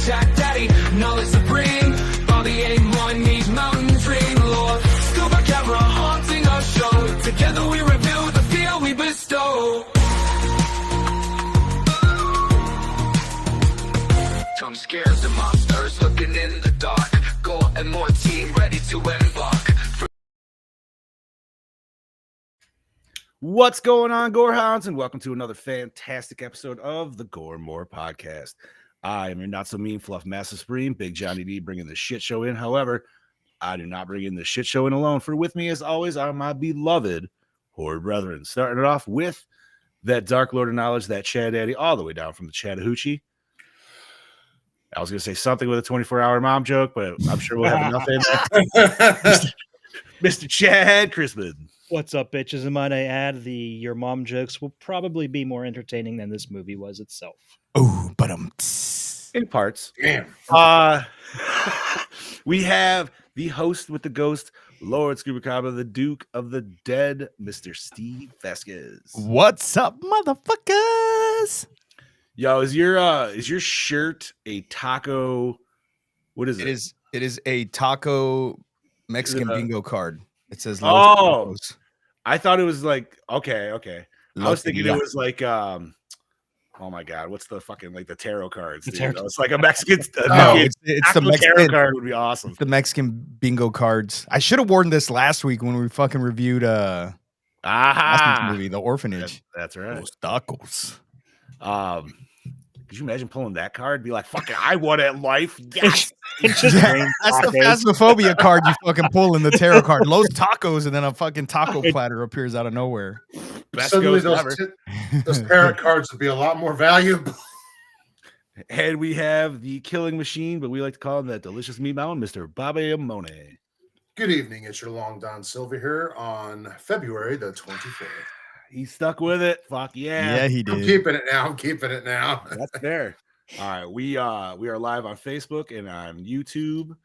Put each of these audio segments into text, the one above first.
Jack Daddy, knowledge supreme. All the A1 need mountain dream lore. Scuba camera haunting our show. Together we reveal the feel we bestow. Jump scares and monsters looking in the dark. Gore and more team ready to embark. What's going on, Gorehounds, and welcome to another fantastic episode of the Gore More Podcast. I am your not-so-mean fluff master supreme, Big Johnny D, bringing the shit show in. However, I do not bring in the shit show in alone, for with me, as always, are my beloved horror brethren. Starting it off with that Dark Lord of Knowledge, that Chad Daddy, all the way down from the Chattahoochee. I was going to say something with a 24-hour mom joke, but I'm sure we'll have enough in there. Mr. Chad Crispin. What's up, bitches? And might I add, your mom jokes will probably be more entertaining than this movie was itself. Oh, but in parts. Damn. We have the host with the ghost, Lord Scubacaba, the Duke of the Dead, Mr. Steve Vasquez. What's up, motherfuckers? Yo, is your shirt a taco? What is it? It is a taco Mexican bingo card. It says Tacos. I thought it was like okay. I was thinking it was like oh my god, what's the fucking like the tarot cards? It's like a Mexican. It's the Mexican tarot card would be awesome. It's the Mexican bingo cards. I should have worn this last week when we fucking reviewed last week's movie, The Orphanage. That's right. Those tacos. Could you imagine pulling that card? Be like, fucking, I won at life. Yes. That's the Phasmophobia card you fucking pull in the tarot card. Los tacos, and then a fucking taco platter appears out of nowhere. Best Suddenly those tarot cards would be a lot more valuable. And we have the killing machine, but we like to call him that delicious meat mountain, Mr. Bobby Amone. Good evening. It's your long Don Silva here on February the 24th. He stuck with it. Fuck yeah. Yeah, he did. I'm keeping it now. That's fair. All right. We are live on Facebook and on YouTube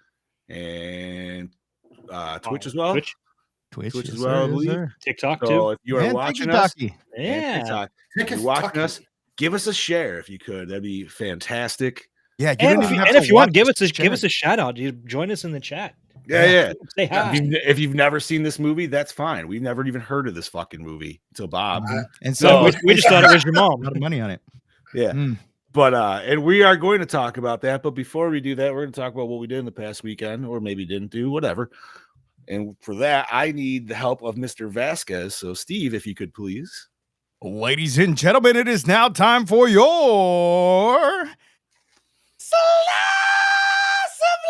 and Twitch as well. Twitch as well, I believe. TikTok so too. if you are watching us, TikTok. If you're watching us, give us a share if you could. That'd be fantastic. Yeah, and if you want, give us a shout out. You join us in the chat. Yeah. Say hi. If you've never seen this movie, that's fine. We've never even heard of this fucking movie until Bob. And so we just thought it was your mom. A lot of money on it. Yeah. But and we are going to talk about that. But before we do that, we're going to talk about what we did in the past weekend, or maybe didn't do, whatever. And for that, I need the help of Mr. Vasquez. So, Steve, if you could please. Ladies and gentlemen, it is now time for your Slice of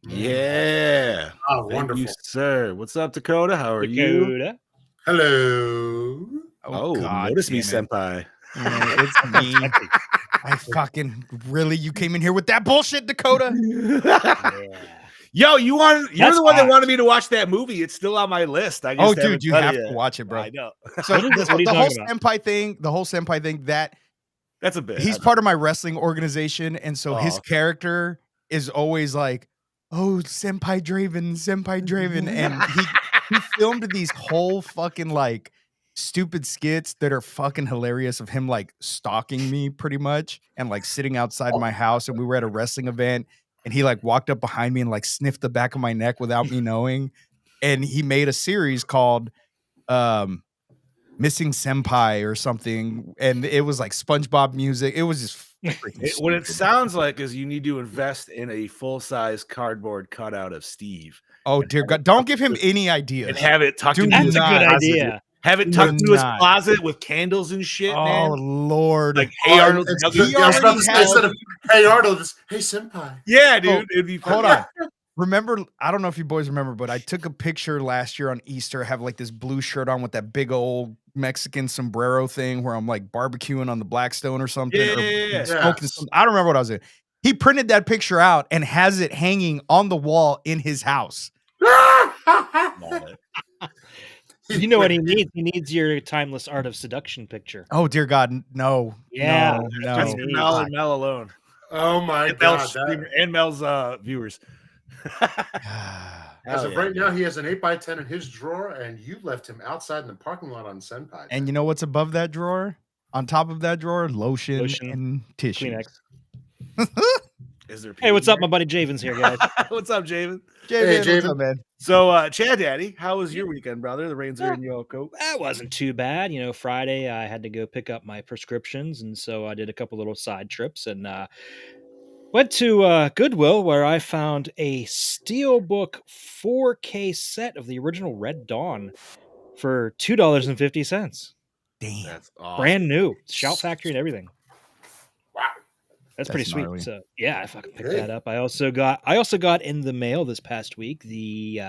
Life. Yeah. Oh, wonderful. Thank you, sir. What's up, Dakota? How are you? Hello. Oh, God, notice me, senpai. Yeah, it's me. I fucking really, you came in here with that bullshit, Dakota. Yo, you're the one that wanted me to watch that movie. It's still on my list. Dude, you have to watch it, bro. I know. So the whole senpai thing, that's a bit. He's part of my wrestling organization, and so his character is always like, "Oh, Senpai Draven," and he filmed these whole fucking like stupid skits that are fucking hilarious of him like stalking me pretty much and like sitting outside my house, and we were at a wrestling event, and he like walked up behind me and like sniffed the back of my neck without me knowing, and he made a series called Missing Senpai or something, and it was like SpongeBob music. It was just what it sounds like is you need to invest in a full-size cardboard cutout of Steve. Oh dear God! Don't give him any ideas. And have it tucked into That's his a good closet. idea. Have it tucked into his closet with candles and shit, man. Oh Lord! Like, hey Arnold, instead of hey Arnold, it's hey Senpai. Yeah, dude. It'd be hold on. Remember, I don't know if you boys remember, but I took a picture last year on Easter. I have like this blue shirt on with that big old Mexican sombrero thing where I'm like barbecuing on the Blackstone or something. Yeah. Smoking something. I don't remember what I was doing. He printed that picture out and has it hanging on the wall in his house. You know what he needs? He needs your timeless art of seduction picture. Oh dear God, no. Yeah, no. That's Mel and Mel alone. Oh my God! And Mel's viewers. As of right now, he has an 8x10 in his drawer, and you left him outside in the parking lot on Senpai. And you know what's above that drawer? On top of that drawer, lotion and tissue. Kleenex. Is there? Hey, what's Pete up? My buddy Javen's here, guys. What's up, Javen? Javen, what's Javen. up, man? So, Chad Daddy, how was your weekend, brother? The rains are in your coat. That wasn't too bad. Friday I had to go pick up my prescriptions, and so I did a couple little side trips and went to Goodwill where I found a Steelbook 4K set of the original Red Dawn for $2.50. Damn. That's awesome. Brand new, Shout Factory and everything. Wow. That's pretty sweet. gnarly. So yeah, I fucking picked Okay. that up. I also got in the mail this past week the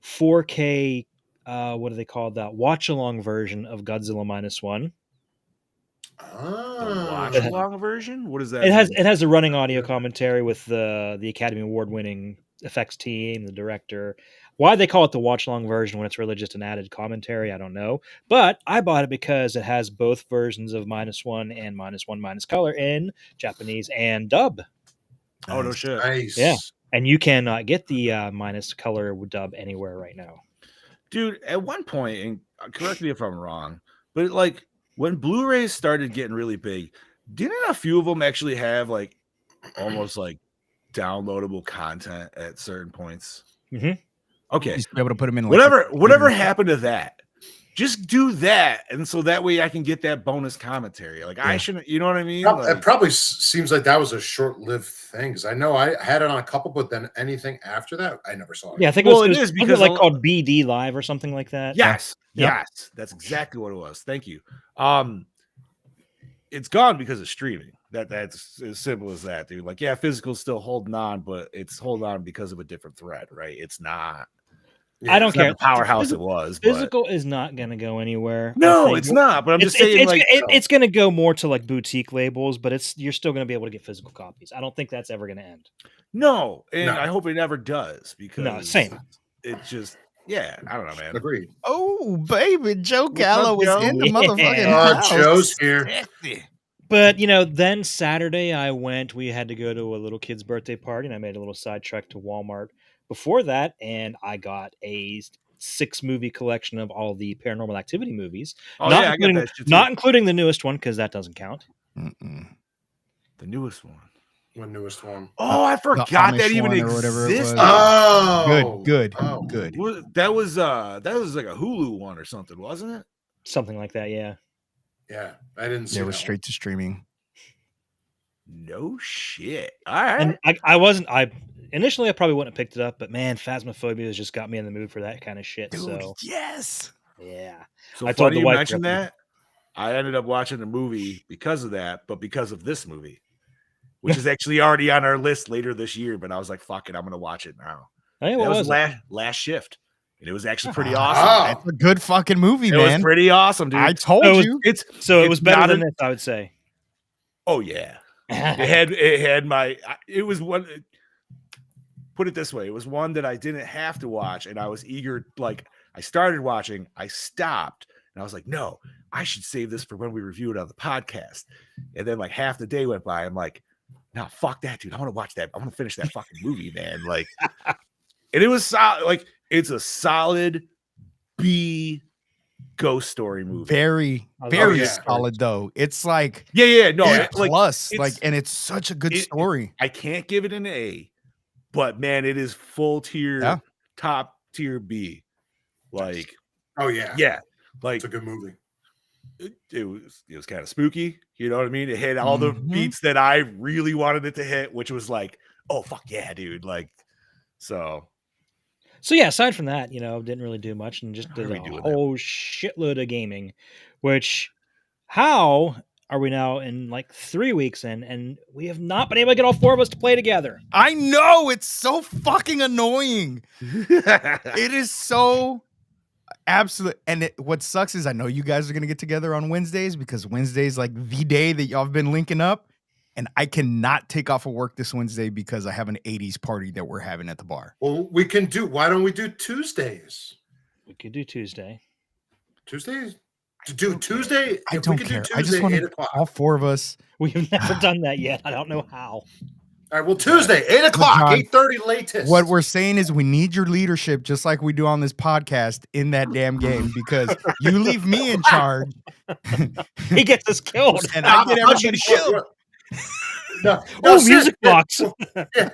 4K what do they call that? Watch along version of Godzilla -1. The watch Ah. along version? What is that? It has a running audio commentary with the Academy Award winning effects team, the director. Why they call it the watch along version when it's really just an added commentary, I don't know. But I bought it because it has both versions of -1 and -1 color in Japanese and dub. Oh, no shit. Nice. Yeah. And you cannot get the minus color dub anywhere right now. Dude, at one point, and correct me if I'm wrong, but like when Blu-rays started getting really big, didn't a few of them actually have like almost like downloadable content at certain points? Mhm. Okay. Just be able to put them in. Like, Whatever happened to that? Just do that, and so that way I can get that bonus commentary. Like I shouldn't, you know what I mean? It probably seems like that was a short-lived thing. Because I know I had it on a couple, but then anything after that, I never saw it. Yeah, I think Well, it it was, is wasn't because it like a- called BD Live or something like that. Yes, Yep. yes, that's exactly what it was. Thank you. It's gone because of streaming. That's as simple as that, dude. Like, yeah, physical's still holding on, but it's holding on because of a different thread, right? It's not. I don't It's not care. the powerhouse it was. But... Physical is not going to go anywhere. I No, think. it's not. But I'm just It's- saying, it's, like, it's going to go more to like boutique labels, but you're still going to be able to get physical copies. I don't think that's ever going to end. no, and No. I hope it never does because No, same. It's just, yeah, I don't know, man. Agreed. oh, baby, Joe What's Gallo up, was Joe? in the Yeah. motherfucking Oh, house. Joe's here. Sexy. But then Saturday we had to go to a little kid's birthday party, and I made a little side trek to Walmart before that, and I got a 6-movie collection of all the Paranormal Activity movies. Oh not yeah, I got including, that shit too. not including the newest one because that doesn't count. Mm-mm. The newest one. The newest one. Oh, I forgot Amish that even one or whatever it was. existed. Oh, Good. Oh. Good. That was like a Hulu one or something, wasn't it? Something like that, yeah. Yeah, I didn't see It was that straight to streaming. No shit. All right. And initially I probably wouldn't have picked it up, but man, Phasmophobia has just got me in the mood for that kind of shit. Dude, So yes. yeah. So I told funny the you wife mentioned yesterday. that. I ended up watching the movie because of that, but because of this movie, which is actually already on our list later this year. But I was like, "Fuck it, I'm gonna watch it now." Hey, That what was was it? last shift, and it was actually pretty Oh, awesome. It's a good fucking movie, It was man. pretty awesome, dude. I told So you. it's So it it's was better not than an- this, I would say. oh yeah, it had my. It was one. Put it this way, it was one that I didn't have to watch, and I was eager. Like I started watching, I stopped, and I was like, "No, I should save this for when we review it on the podcast." And then like half the day went by. I'm like, "No, fuck that, dude. I want to watch that. I want to finish that fucking movie, man." Like, and it was solid. Like, it's a solid B ghost story movie. Very, I love very it. solid though. It's like Yeah, no, Yeah, it's like plus, it's- like, and it's such a good it- story. I can't give it an A, but man, it is full tier, Yeah. top tier B. Like, Oh yeah, yeah, like it's a good movie. it was kind of spooky. You know what I mean? It hit all the Mhm. beats that I really wanted it to hit, which was like, oh fuck yeah, dude. Like, so So yeah, aside from that, didn't really do much and just How did are we a doing that? whole shitload of gaming. Which, how are we now in like 3 weeks in, and we have not been able to get all 4 of us to play together? I know it's so fucking annoying. It is so absolute. And what sucks is I know you guys are gonna get together on Wednesdays because Wednesday's like the day that y'all have been linking up, and I cannot take off of work this Wednesday because I have an 80s party that we're having at the bar. Well, we can do. Why don't we do Tuesdays? We could do Tuesday. Tuesdays. To do Tuesday. I If don't we could care. do I just Tuesday, want 8:00. all 4 of us. We have never done that yet. I don't know how. All right. Well, Tuesday, 8:00, John, 8:30 latest. What we're saying is we need your leadership, just like we do on this podcast, in that damn game because you leave me in charge He gets us killed. and I get I'll everybody cheat code. killed. No, Oh, seriously, music box.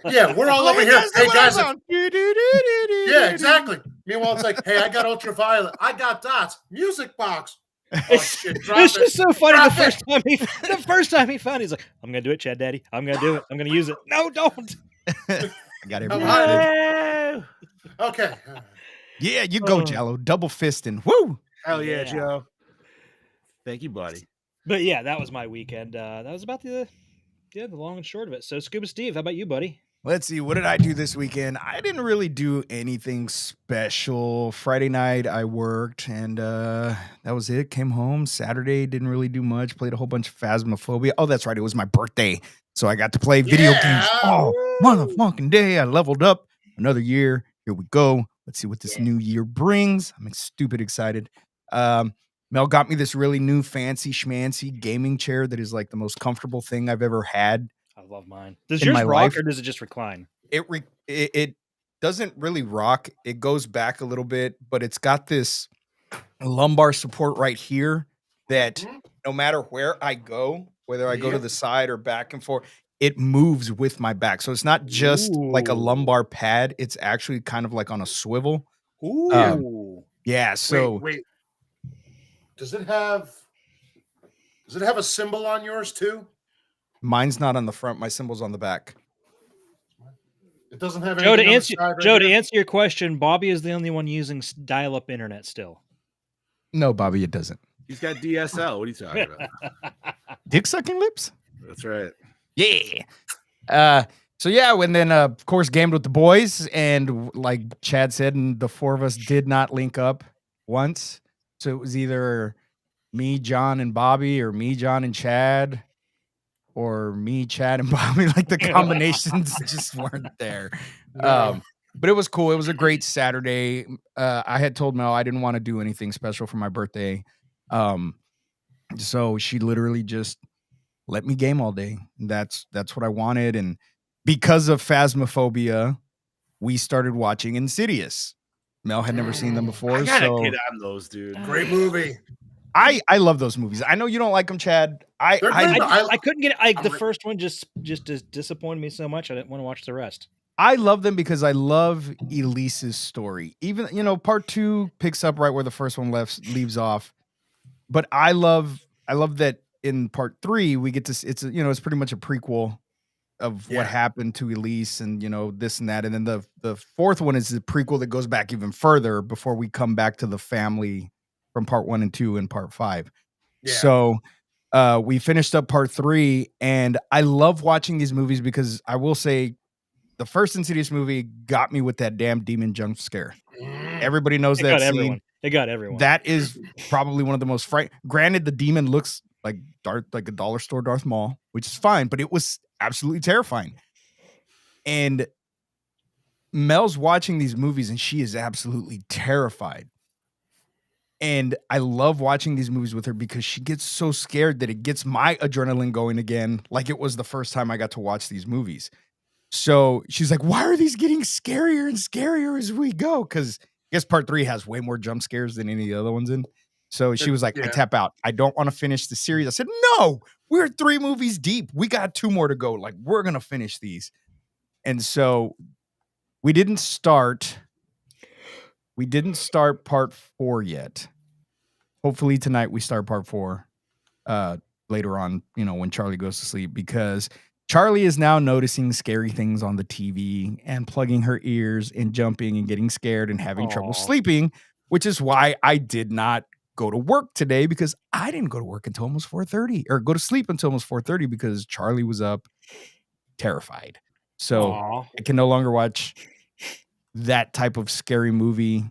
yeah, we're all over here. That's Hey what I guys, found. yeah, exactly. Meanwhile, it's like, hey, I got ultraviolet, I got dots, music box. Oh It's, shit, drop it's it. just so funny. Drop The first time he found it, he's like, "I'm gonna do it, Chad Daddy. I'm gonna do it. I'm gonna use it." No, don't. I got I'm every hiding. No. Okay. Yeah, you go, Oh. Jello. Double fisting. Woo! Hell yeah, Yeah. Joe. Thank you, buddy. But yeah, that was my weekend. That was about the long and short of it. So, Scuba Steve, how about you, buddy? Let's see. What did I do this weekend? I didn't really do anything special. Friday night I worked and that was it. Came home. Saturday didn't really do much. Played a whole bunch of Phasmophobia. Oh, that's right. It was my birthday. So I got to play video games all motherfucking day. I leveled up. Another year. Here we go. Let's see what this new year brings. I'm stupid excited. Mel got me this really new fancy schmancy gaming chair that is like the most comfortable thing I've ever had. I love mine. Does In yours my rock life. or does it just recline? It doesn't really rock. It goes back a little bit, but it's got this lumbar support right here that no matter where I go, whether I go to the side or back and forth, it moves with my back. So it's not just like a lumbar pad. It's actually kind of like on a swivel. Ooh. Yeah. So wait. Does it have a symbol on yours too? mine's not on the front. My symbol's on the back. It doesn't have Joe, anything to on answer the side right Joe, to here? answer your question, Bobby is the only one using dial-up internet still. No, Bobby, it doesn't. He's got DSL. What are you talking about? Dick sucking lips? That's right. Yeah. So yeah, and then of course gamed with the boys, and like Chad said, and the four of us did not link up once. So it was either me, John, and Bobby, or me, John, and Chad, or me, Chad, and Bobby. Like the combinations just weren't there. No. But it was cool. It was a great Saturday. I had told Mel I didn't want to do anything special for my birthday. So she literally just let me game all day. That's what I wanted. And because of Phasmophobia, we started watching Insidious. Mel had never seen them before. I gotta So get on those, dude. Great movie. I love those movies. I know you don't like them, Chad. They're good. I couldn't get it. The first one just disappointed me so much. I didn't want to watch the rest. I love them because I love Elise's story. Even, part 2 picks up right where the first one leaves off. But I love that in part 3 we get to, it's pretty much a prequel of what happened to Elise and this and that. And then the fourth one is the prequel that goes back even further before we come back to the family from part 1 and 2 and part 5. Yeah. So we finished up part 3, and I love watching these movies because I will say the first Insidious movie got me with that damn demon jump scare. Everybody knows that scene. It got everyone. That is probably one of the most frightening. Granted, the demon looks like a dollar store Darth Maul, which is fine, but it was absolutely terrifying. And Mel's watching these movies, and she is absolutely terrified. And I love watching these movies with her because she gets so scared that it gets my adrenaline going again, like it was the first time I got to watch these movies. So she's like, why are these getting scarier and scarier as we go? Because I guess part 3 has way more jump scares than any of the other ones in. So she was like, I tap out. I don't want to finish the series. I said, no, we're 3 movies deep. We got 2 more to go. Like, we're going to finish these. And so we didn't start part 4 yet. Hopefully tonight we start part 4 later on, when Charlie goes to sleep, because Charlie is now noticing scary things on the TV and plugging her ears and jumping and getting scared and having trouble sleeping, which is why I did not go to work today, because I didn't go to work until almost 4:30, or go to sleep until almost 4:30, because Charlie was up terrified. So I can no longer watch that type of scary movie.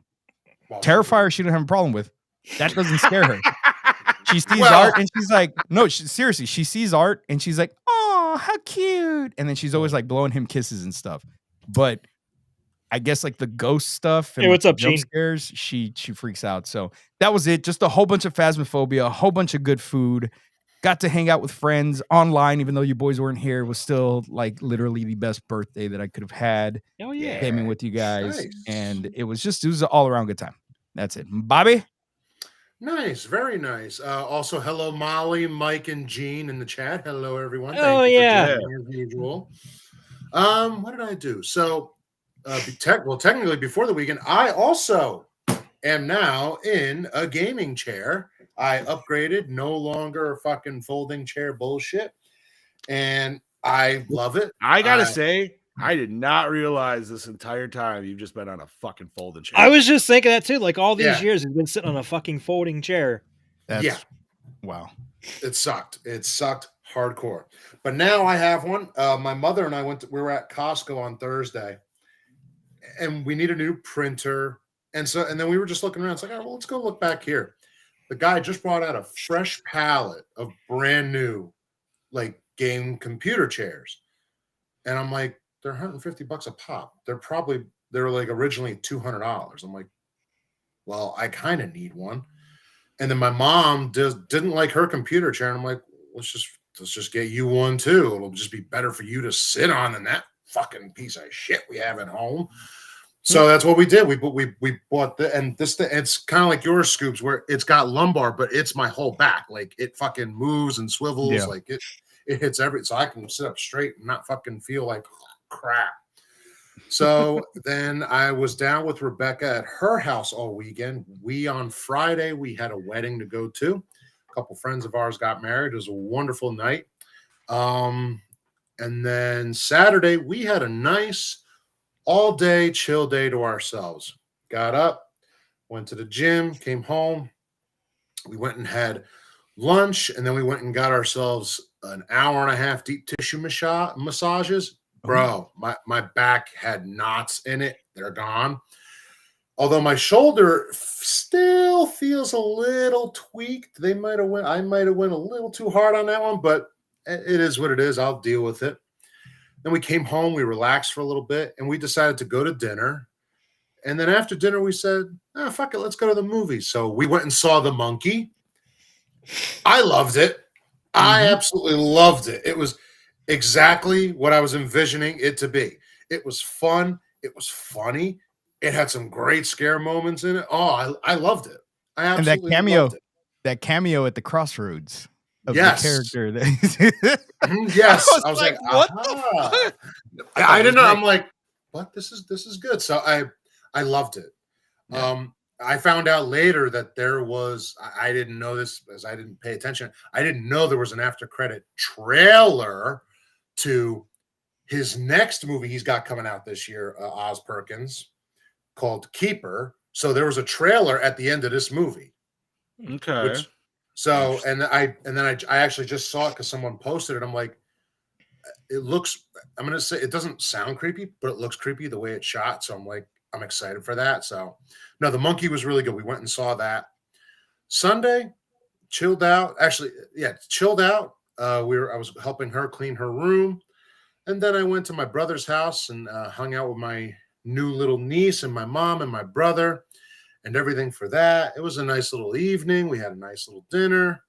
Terrifier she didn't have a problem with. That doesn't scare her. She sees art and she's like, no, seriously, she sees art and she's like, oh, how cute. And then she's always like blowing him kisses and stuff. But I guess like the ghost stuff and what's up, jump Gene? scares, she freaks out. So that was it. Just a whole bunch of Phasmophobia, a whole bunch of good food. Got to hang out with friends online, even though you boys weren't here. It was still like literally the best birthday that I could have had. Oh yeah. Gaming with you guys. Nice. And it was an all around good time. That's it. Bobby? Nice, very nice. Also, hello, Molly, Mike, and Gene in the chat. Hello, everyone. Oh, Thank you for yeah. joining as usual. What did I do? So, technically, before the weekend, I also am now in a gaming chair. I upgraded, no longer fucking folding chair bullshit, and I love it. I gotta say, I did not realize this entire time you've just been on a fucking folding chair. I was just thinking that too. Like all these Yeah. years, he's been sitting on a fucking folding chair. That's wow. It sucked. It sucked hardcore. But now I have one. My mother and I we were at Costco on Thursday, and we need a new printer. And then we were just looking around. It's like, oh, well, let's go look back here. The guy just brought out a fresh pallet of brand new, like, game computer chairs. And I'm like, they're $150 a pop. They're like originally $200. I'm like, well, I kind of need one. And then my mom didn't like her computer chair. And I'm like, let's just get you one too. It'll just be better for you to sit on than that fucking piece of shit we have at home. So that's what we did. We bought it's kind of like your Scoops, where it's got lumbar, but it's my whole back. Like, it fucking moves and swivels. Yeah. Like it hits so I can sit up straight and not fucking feel like crap. So then I was down with Rebecca at her house all weekend. On Friday, we had a wedding to go to. A couple friends of ours got married. It was a wonderful night. And then Saturday, we had a nice all-day chill day to ourselves. Got up, went to the gym, came home. We went and had lunch, and then we went and got ourselves an hour and a half deep tissue massages. Bro, my back had knots in it. They're gone. Although my shoulder still feels a little tweaked. I might have went a little too hard on that one, but it is what it is. I'll deal with it. Then we came home, we relaxed for a little bit, and we decided to go to dinner. And then after dinner, we said, fuck it, let's go to the movies. So we went and saw The Monkey. I loved it. I absolutely loved it. It was exactly what I was envisioning it to be. It was fun. It was funny. It had some great scare moments in it. Oh, I loved it. I absolutely loved it. That cameo at the crossroads of Yes. the character. That Yes. I was like, what the fuck? I didn't know. I'm like, what? This is good. So I loved it. Yeah. I found out later that there was, I didn't know this as I didn't pay attention. I didn't know there was an after credit trailer to his next movie he's got coming out this year, Oz Perkins, called Keeper. So there was a trailer at the end of this movie. Okay. And I actually just saw it because someone posted it. I'm like, I'm going to say it doesn't sound creepy, but it looks creepy the way it's shot. So I'm like, I'm excited for that. So no, The Monkey was really good. We went and saw that. Sunday, chilled out. Actually, yeah, chilled out. I was helping her clean her room. And then I went to my brother's house and hung out with my new little niece and my mom and my brother and everything for that. It was a nice little evening. We had a nice little dinner.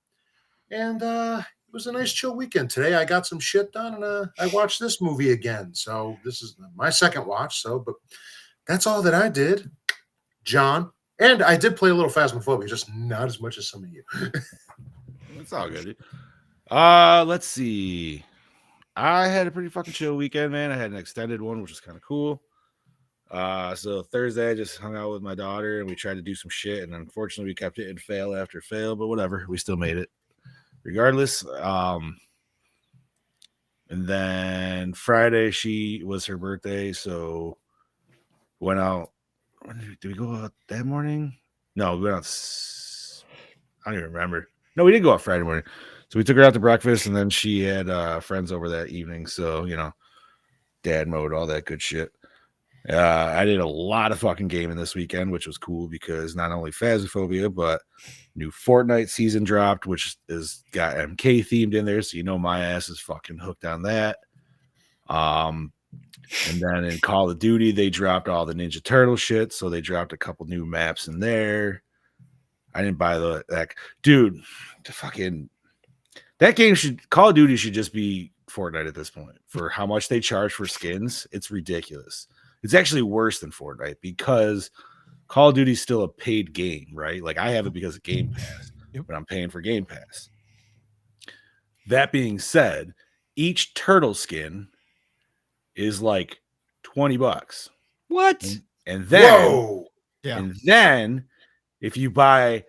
And it was a nice chill weekend. Today I got some shit done and I watched this movie again. So this is my second watch. But that's all that I did, John. And I did play a little Phasmophobia, just not as much as some of you. It's all good. Let's see. I had a pretty fucking chill weekend, man. I had an extended one, which was kind of cool. So Thursday I just hung out with my daughter and we tried to do some shit, and unfortunately we kept hitting fail after fail, but whatever, we still made it regardless. And then Friday she was her birthday, so went out. Did we go out that morning? No, we went out. I don't even remember. No, we did go out Friday morning. So we took her out to breakfast, and then she had friends over that evening. So, dad mode, all that good shit. I did a lot of fucking gaming this weekend, which was cool because not only Phasmophobia, but new Fortnite season dropped, which is got MK themed in there. So my ass is fucking hooked on that. And then in Call of Duty, they dropped all the Ninja Turtle shit. So they dropped a couple new maps in there. I didn't buy that. Dude, that game Call of Duty should just be Fortnite at this point. For how much they charge for skins, it's ridiculous. It's actually worse than Fortnite because Call of Duty's still a paid game, right? Like I have it because of Game Pass, Yep. but I'm paying for Game Pass. That being said, each turtle skin is like $20. What? And then, Whoa. Yeah. and then if you buy,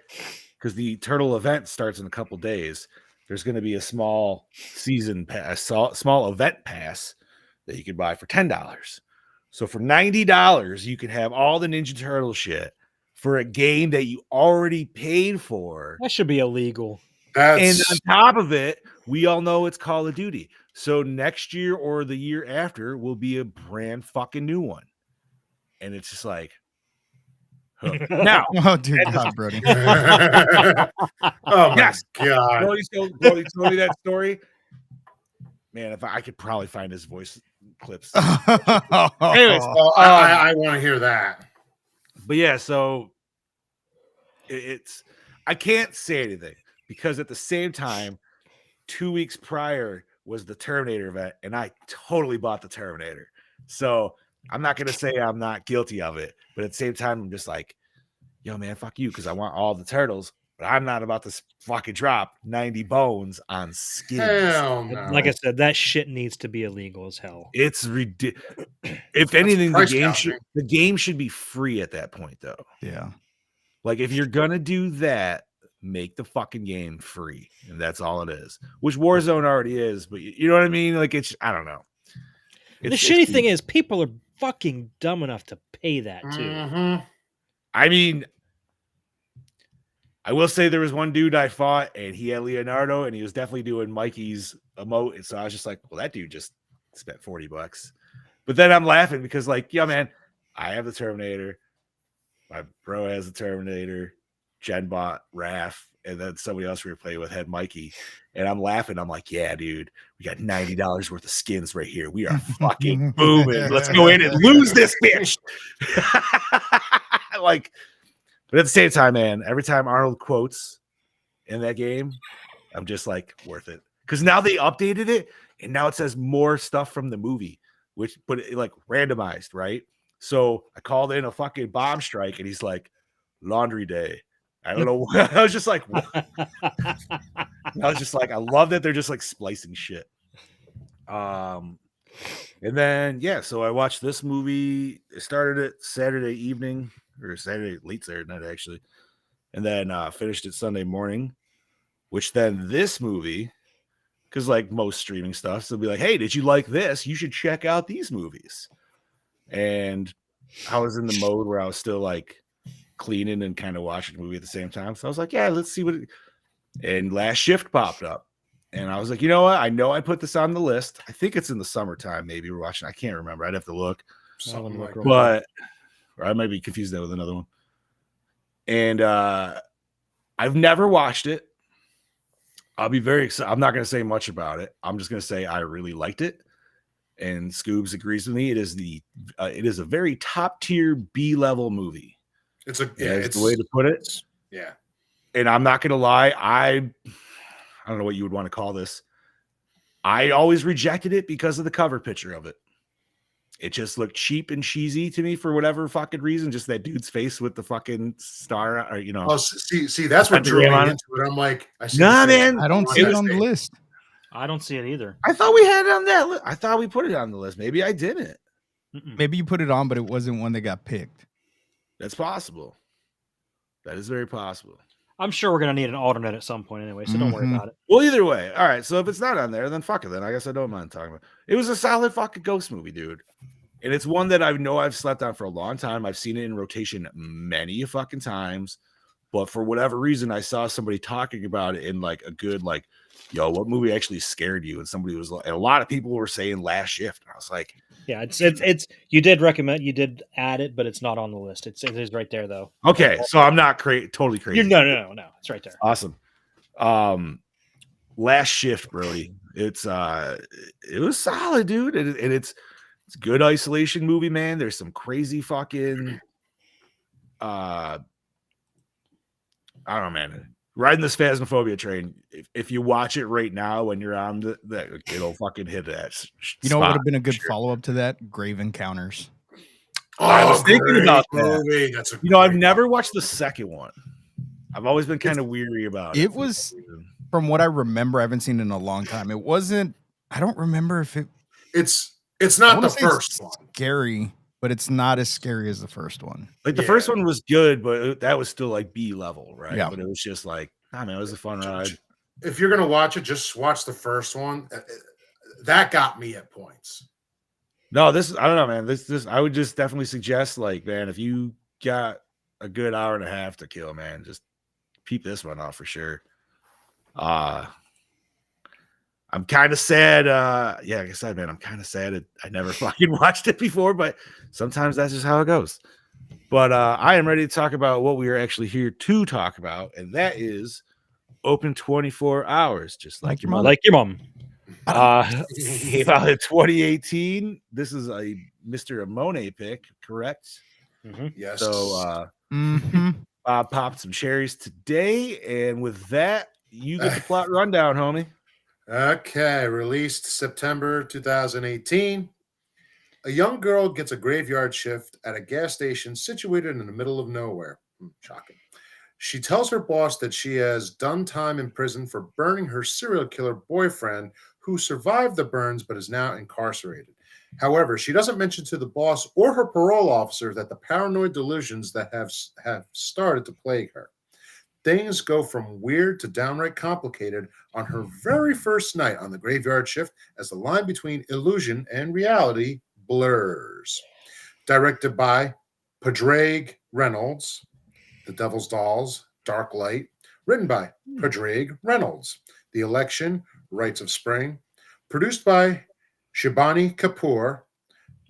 because the turtle event starts in a couple days, there's going to be a small season pass, small event pass that you can buy for $10. So for $90, you can have all the Ninja Turtle shit for a game that you already paid for. That should be illegal. And That's on top of it, we all know it's Call of Duty. So next year or the year after will be a brand fucking new one. And it's just like, huh. Now, Oh dear and God, Brody. oh my Yes. god. Brody told me that story. Man, if I could probably find his voice clips. Anyways, Oh, I want to hear that. but yeah, so it's I can't say anything because at the same time, 2 weeks prior was the Terminator event, and I totally bought the Terminator. So I'm not gonna say I'm not guilty of it, but at the same time, I'm just like, yo, man, fuck you, because I want all the turtles, but I'm not about to fucking drop 90 bones on skins. Hell no. Like I said, that shit needs to be illegal as hell. It's ridiculous. If anything, the price game should be free at that point, though. Yeah. Like if you're gonna do that, make the fucking game free, and that's all it is. Which Warzone already is, but you know what I mean? Like it's I don't know. The shitty thing is, people are fucking dumb enough to pay that too. Mhm. I mean, I will say there was one dude I fought, and he had Leonardo, and he was definitely doing Mikey's emote, and so I was just like, well, that dude just spent $40. But then I'm laughing because, like, yeah, man, I have the Terminator. My bro has the Terminator. Jen bought Raph, and then somebody else we were playing with had Mikey. And I'm laughing. I'm like, yeah, dude, we got $90 worth of skins right here. We are fucking booming. Let's go in and lose this bitch. Like, but at the same time, man, every time Arnold quotes in that game, I'm just like, worth it. Because now they updated it, and now it says more stuff from the movie, but it, like randomized, right? So I called in a fucking bomb strike, and he's like, laundry day. I don't know. I was just like, I love that they're just like splicing shit. And then yeah, so I watched this movie. It started it Saturday evening or Saturday late Saturday night actually, and then finished it Sunday morning. Which then this movie, because like most streaming stuff, so they'll be like, "Hey, did you like this? You should check out these movies." And I was in the mode where I was still like cleaning and kind of watching the movie at the same time. So I was like, yeah, let's see what and Last Shift popped up. And I was like, you know what? I know I put this on the list. I think it's in the summertime, maybe we're watching. I can't remember. I'd have to look. Something like that. But or I might be confused that with another one. And I've never watched it. I'll be very excited. I'm not going to say much about it. I'm just going to say I really liked it. And Scoobs agrees with me. It is a very top tier B-level movie. It's the way to put it. Yeah. And I'm not gonna lie, I don't know what you would want to call this. I always rejected it because of the cover picture of it. It just looked cheap and cheesy to me for whatever fucking reason. Just that dude's face with the fucking star, or you know. Oh, see, that's what drew me into it. I'm like, nah, man, I don't see it on the list. I don't see it either. I thought we had it on that list. I thought we put it on the list. Maybe I didn't. Maybe you put it on, but it wasn't one that got picked. That's possible. That is very possible. I'm sure we're gonna need an alternate at some point anyway, so don't worry about it. Well, either way, all right. So if it's not on there, then fuck it. Then I guess I don't mind talking about it. It was a solid fucking ghost movie, dude. And it's one that I know I've slept on for a long time. I've seen it in rotation many fucking times. But for whatever reason, I saw somebody talking about it in like a good, like, yo, what movie actually scared you? And somebody was like, and a lot of people were saying Last Shift. And I was like, yeah, it's you did add it, but it's not on the list. It is right there though. okay, so I'm not totally crazy. No, it's right there. Awesome. Last Shift, Brody. It was solid, dude. And it's a good isolation movie, man. There's some crazy fucking I don't know, man. Riding this Phasmophobia train. If you watch it right now when you're on it'll fucking hit that. You know what would have been a good follow up to that? Grave Encounters. I was thinking great about that. movie. That's a I've great never movie. watched the second one. I've always been kind of weary about it. It was, from what I remember, I haven't seen it in a long time. It wasn't. I don't remember if it. It's I not want the to say first it's one. scary, but it's not as scary as the first one. Like the first one was good, but that was still like B level, right? Yeah. But it was just like, man, it was a fun ride. If you're gonna watch it, just watch the first one. That got me at points. No, I don't know, man. This I would just definitely suggest, like, man, if you got a good hour and a half to kill, man, just peep this one off for sure. I'm kind of sad. Yeah, like I said, man, I'm kind of sad I never fucking watched it before, but sometimes that's just how it goes. But I am ready to talk about what we are actually here to talk about, and that is open 24 hours, just like your mother. Like your mom. Came out in 2018. This is a Mr. Amone pick, correct? Mm-hmm. Yes. So Mhm. Bob popped some cherries today, and with that, you get the plot rundown, homie. Okay, released September 2018. A young girl gets a graveyard shift at a gas station situated in the middle of nowhere. Shocking. She tells her boss that she has done time in prison for burning her serial killer boyfriend, who survived the burns but is now incarcerated. However, she doesn't mention to the boss or her parole officer that the paranoid delusions that have started to plague her. Things go from weird to downright complicated on her very first night on the graveyard shift as the line between illusion and reality blurs. Directed by Padraig Reynolds, The Devil's Dolls, Dark Light. Written by Padraig Reynolds, The Election, Rites of Spring. Produced by Shibani Kapoor,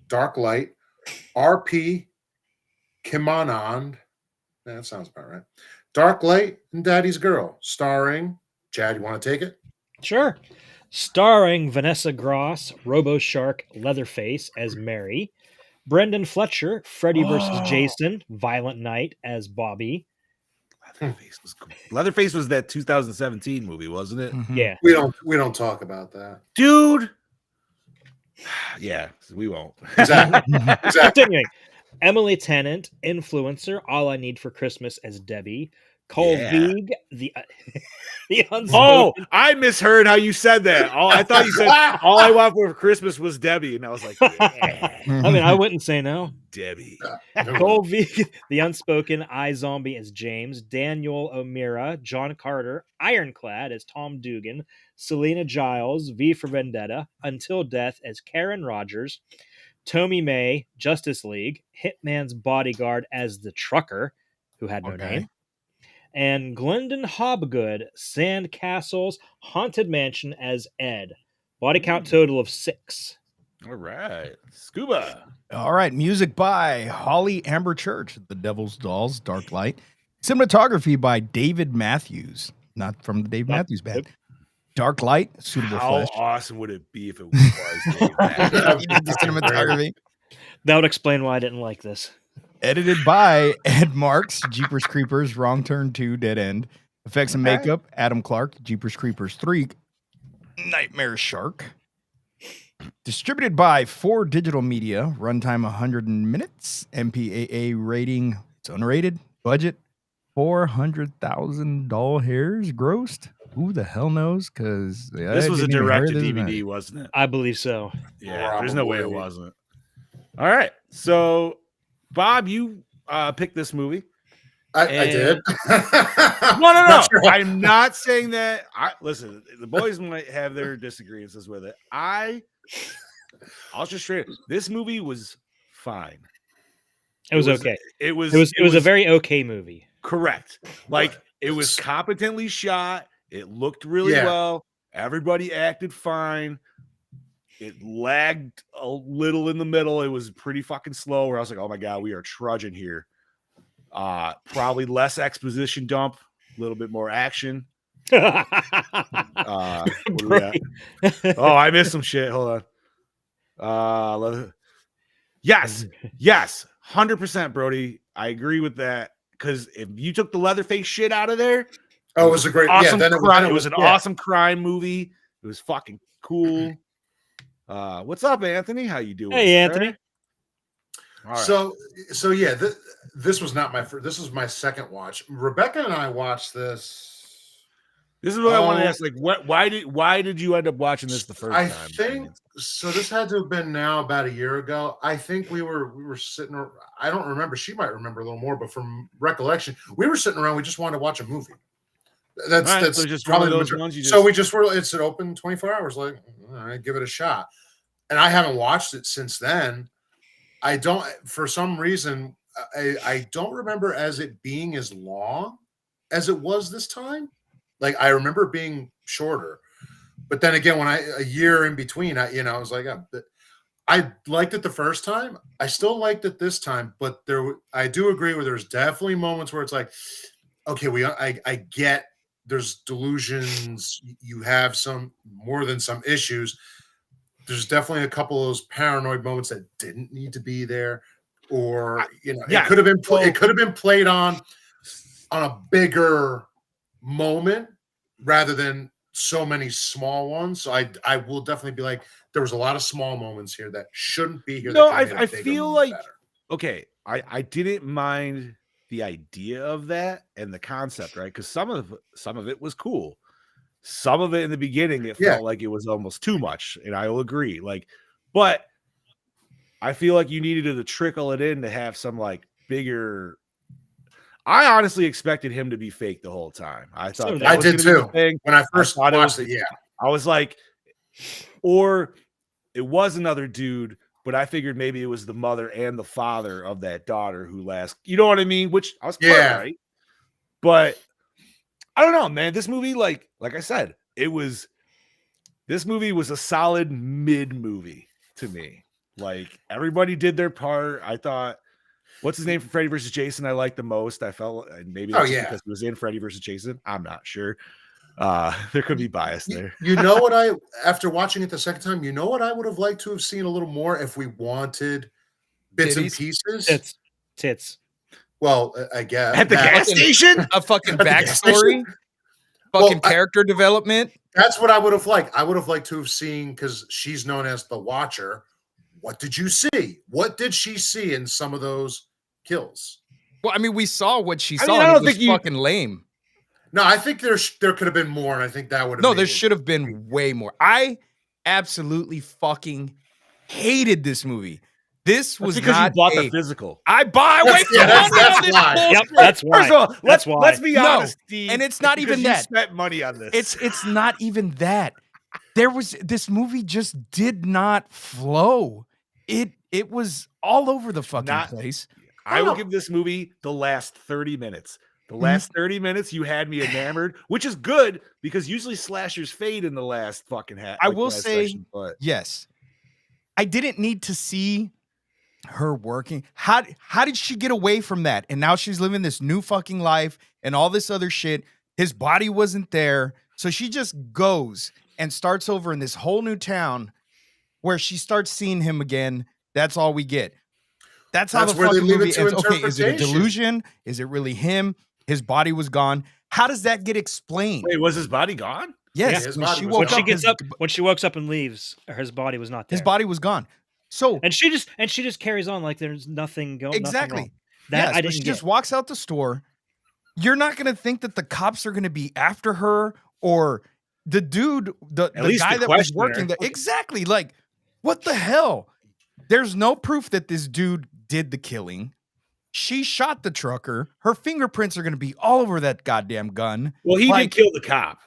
Dark Light. R.P. Kimanand. That sounds about right. Dark Light and Daddy's Girl, starring, Chad, you want to take it? Sure. Starring Vanessa Gross, Robo Shark Leatherface as Mary, Brendan Fletcher, Freddy versus Jason, Violent Night as Bobby. Leatherface was cool. Leatherface was that 2017 movie, wasn't it? Mhm. Yeah. We don't talk about that. Dude. Yeah, we won't. Exactly. Continuing. Emily Tennant, influencer, All I Need for Christmas as Debbie. Cole Yeah. Veig, the unspoken. Oh, I misheard how you said that. I thought you said all I want for Christmas was Debbie, and I was like, yeah, I mean, I wouldn't say no. Debbie. Cole Veig, the unspoken, iZombie as James. Daniel O'Meara, John Carter, Ironclad as Tom Dugan. Selena Giles, V for Vendetta. Until Death as Karen Rogers. Tommy May, Justice League. Hitman's Bodyguard as the Trucker, who had no name. And Glendon Hobgood, Sandcastle's Haunted Mansion as Ed. Body count total of 6. All right. Scuba. All right, music by Holly Amber Church, The Devil's Dolls, Dark Light. Cinematography by David Matthews, not from the Dave Matthews Band. Dark Light, Suitable How Flesh. awesome would it be if it was Dave Matthews? He did the cinematography. That would explain why I didn't like this. Edited by Ed Marks, Jeepers Creepers, Wrong Turn 2, Dead End. Effects and makeup, Adam Clark, Jeepers Creepers 3, Nightmare Shark. Distributed by 4 Digital Media, runtime 100 minutes, MPAA rating, it's unrated, budget $400,000 hairs grossed. Who the hell knows? Because This was a direct to DVD, wasn't it? I believe so. Yeah, there's no way it Probably. wasn't. All right. So, Bob, you picked this movie. I did. No. Not sure. I'm not saying that. Listen, the boys might have their disagreements with it. I'll just straight. This movie was fine. It was okay. It was a very okay movie. correct. Like it was competently shot. It looked really Yeah. well. Everybody acted fine. It lagged a little in the middle. It was pretty fucking slow. Where I was like, "Oh my god, we are trudging here." Probably less exposition dump, a little bit more action. What do we got? Oh, I missed some shit. Hold on. Yes, 100%, Brody. I agree with that because if you took the Leatherface shit out of there, Oh, it was a great. awesome Yeah, then crime. it It was an awesome crime movie. It was fucking cool. What's up, Anthony? How you doing? Hey, sir? Anthony. All right. So yeah, this was not my first. This was my second watch. Rebecca and I watched this. This is what I want to ask. Like, why did you end up watching this the first I time? think so. This had to have been now about a year ago. I think we were sitting. I don't remember. She might remember a little more, but from recollection, we were sitting around. We just wanted to watch a movie. That's so just probably one of the those majority. ones you So just. it's an open 24 hours. Like, all right, give it a shot. And I haven't watched it since then. I don't. For some reason, I don't remember as it being as long as it was this time. Like I remember it being shorter, but then again, when a year in between, I was like, I liked it the first time. I still liked it this time, but I do agree with there's definitely moments where it's like, okay, I get there's delusions. You have some more than some issues. There's definitely a couple of those paranoid moments that didn't need to be there, or it could have been it could have been played on a bigger moment rather than so many small ones. So I will definitely be like, there was a lot of small moments here that shouldn't be here. No, I feel like okay. I didn't mind the idea of that and the concept, right? Because some of it was cool. Some of it in the beginning, it felt like it was almost too much, and I will agree. Like, but I feel like you needed to trickle it in to have some like bigger. I honestly expected him to be fake the whole time. I thought that I was did gonna be too. the thing. When I first watched it, yeah, I was like, or it was another dude, but I figured maybe it was the mother and the father of that daughter who last. You know what I mean? Which I was right, but. I don't know, man. This movie, like I said, this movie was a solid mid movie to me. Like everybody did their part. I thought, what's his name from Freddy vs. Jason? I liked the most. I felt maybe that's because he was in Freddy vs. Jason. I'm not sure. There could be bias there. You know what after watching it the second time, you know what I would have liked to have seen a little more if we wanted bits and pieces. Tits. Well, I guess at the gas station, a fucking backstory, fucking character development. That's what I would have liked. I would have liked to have seen, because she's known as the Watcher. What did you see? What did she see in some of those kills? Well, I mean, we saw what she saw. I don't think fucking lame. No, I think there could have been more, and I think that would have. No, there should have been way more. I absolutely fucking hated this movie. This was because not you bought the physical. I wasted money on this bullshit. Yep, that's why. First of all, let's be honest, Steve. And it's not even that. You spent money on this. It's not even that. This movie just did not flow. It was all over the fucking place. I will give this movie the last 30 minutes. The last 30 minutes, you had me enamored, which is good because usually slashers fade in the last fucking half. I will say, yes. I didn't need to see her working. How did she get away from that? And now she's living this new fucking life and all this other shit. His body wasn't there. So she just goes and starts over in this whole new town where she starts seeing him again. That's all we get. That's how the fucking movie ends. Okay, is it a delusion? Is it really him? His body was gone. How does that get explained? Wait, was his body gone? Yes. When she wakes up and leaves, his body was not there. His body was gone. So and she just carries on like there's nothing going. Exactly. That I didn't. She just walks out the store. You're not going to think that the cops are going to be after her or the dude, the guy that was working there. Exactly. Like, what the hell? There's no proof that this dude did the killing. She shot the trucker. Her fingerprints are going to be all over that goddamn gun. Well, he did kill the cop.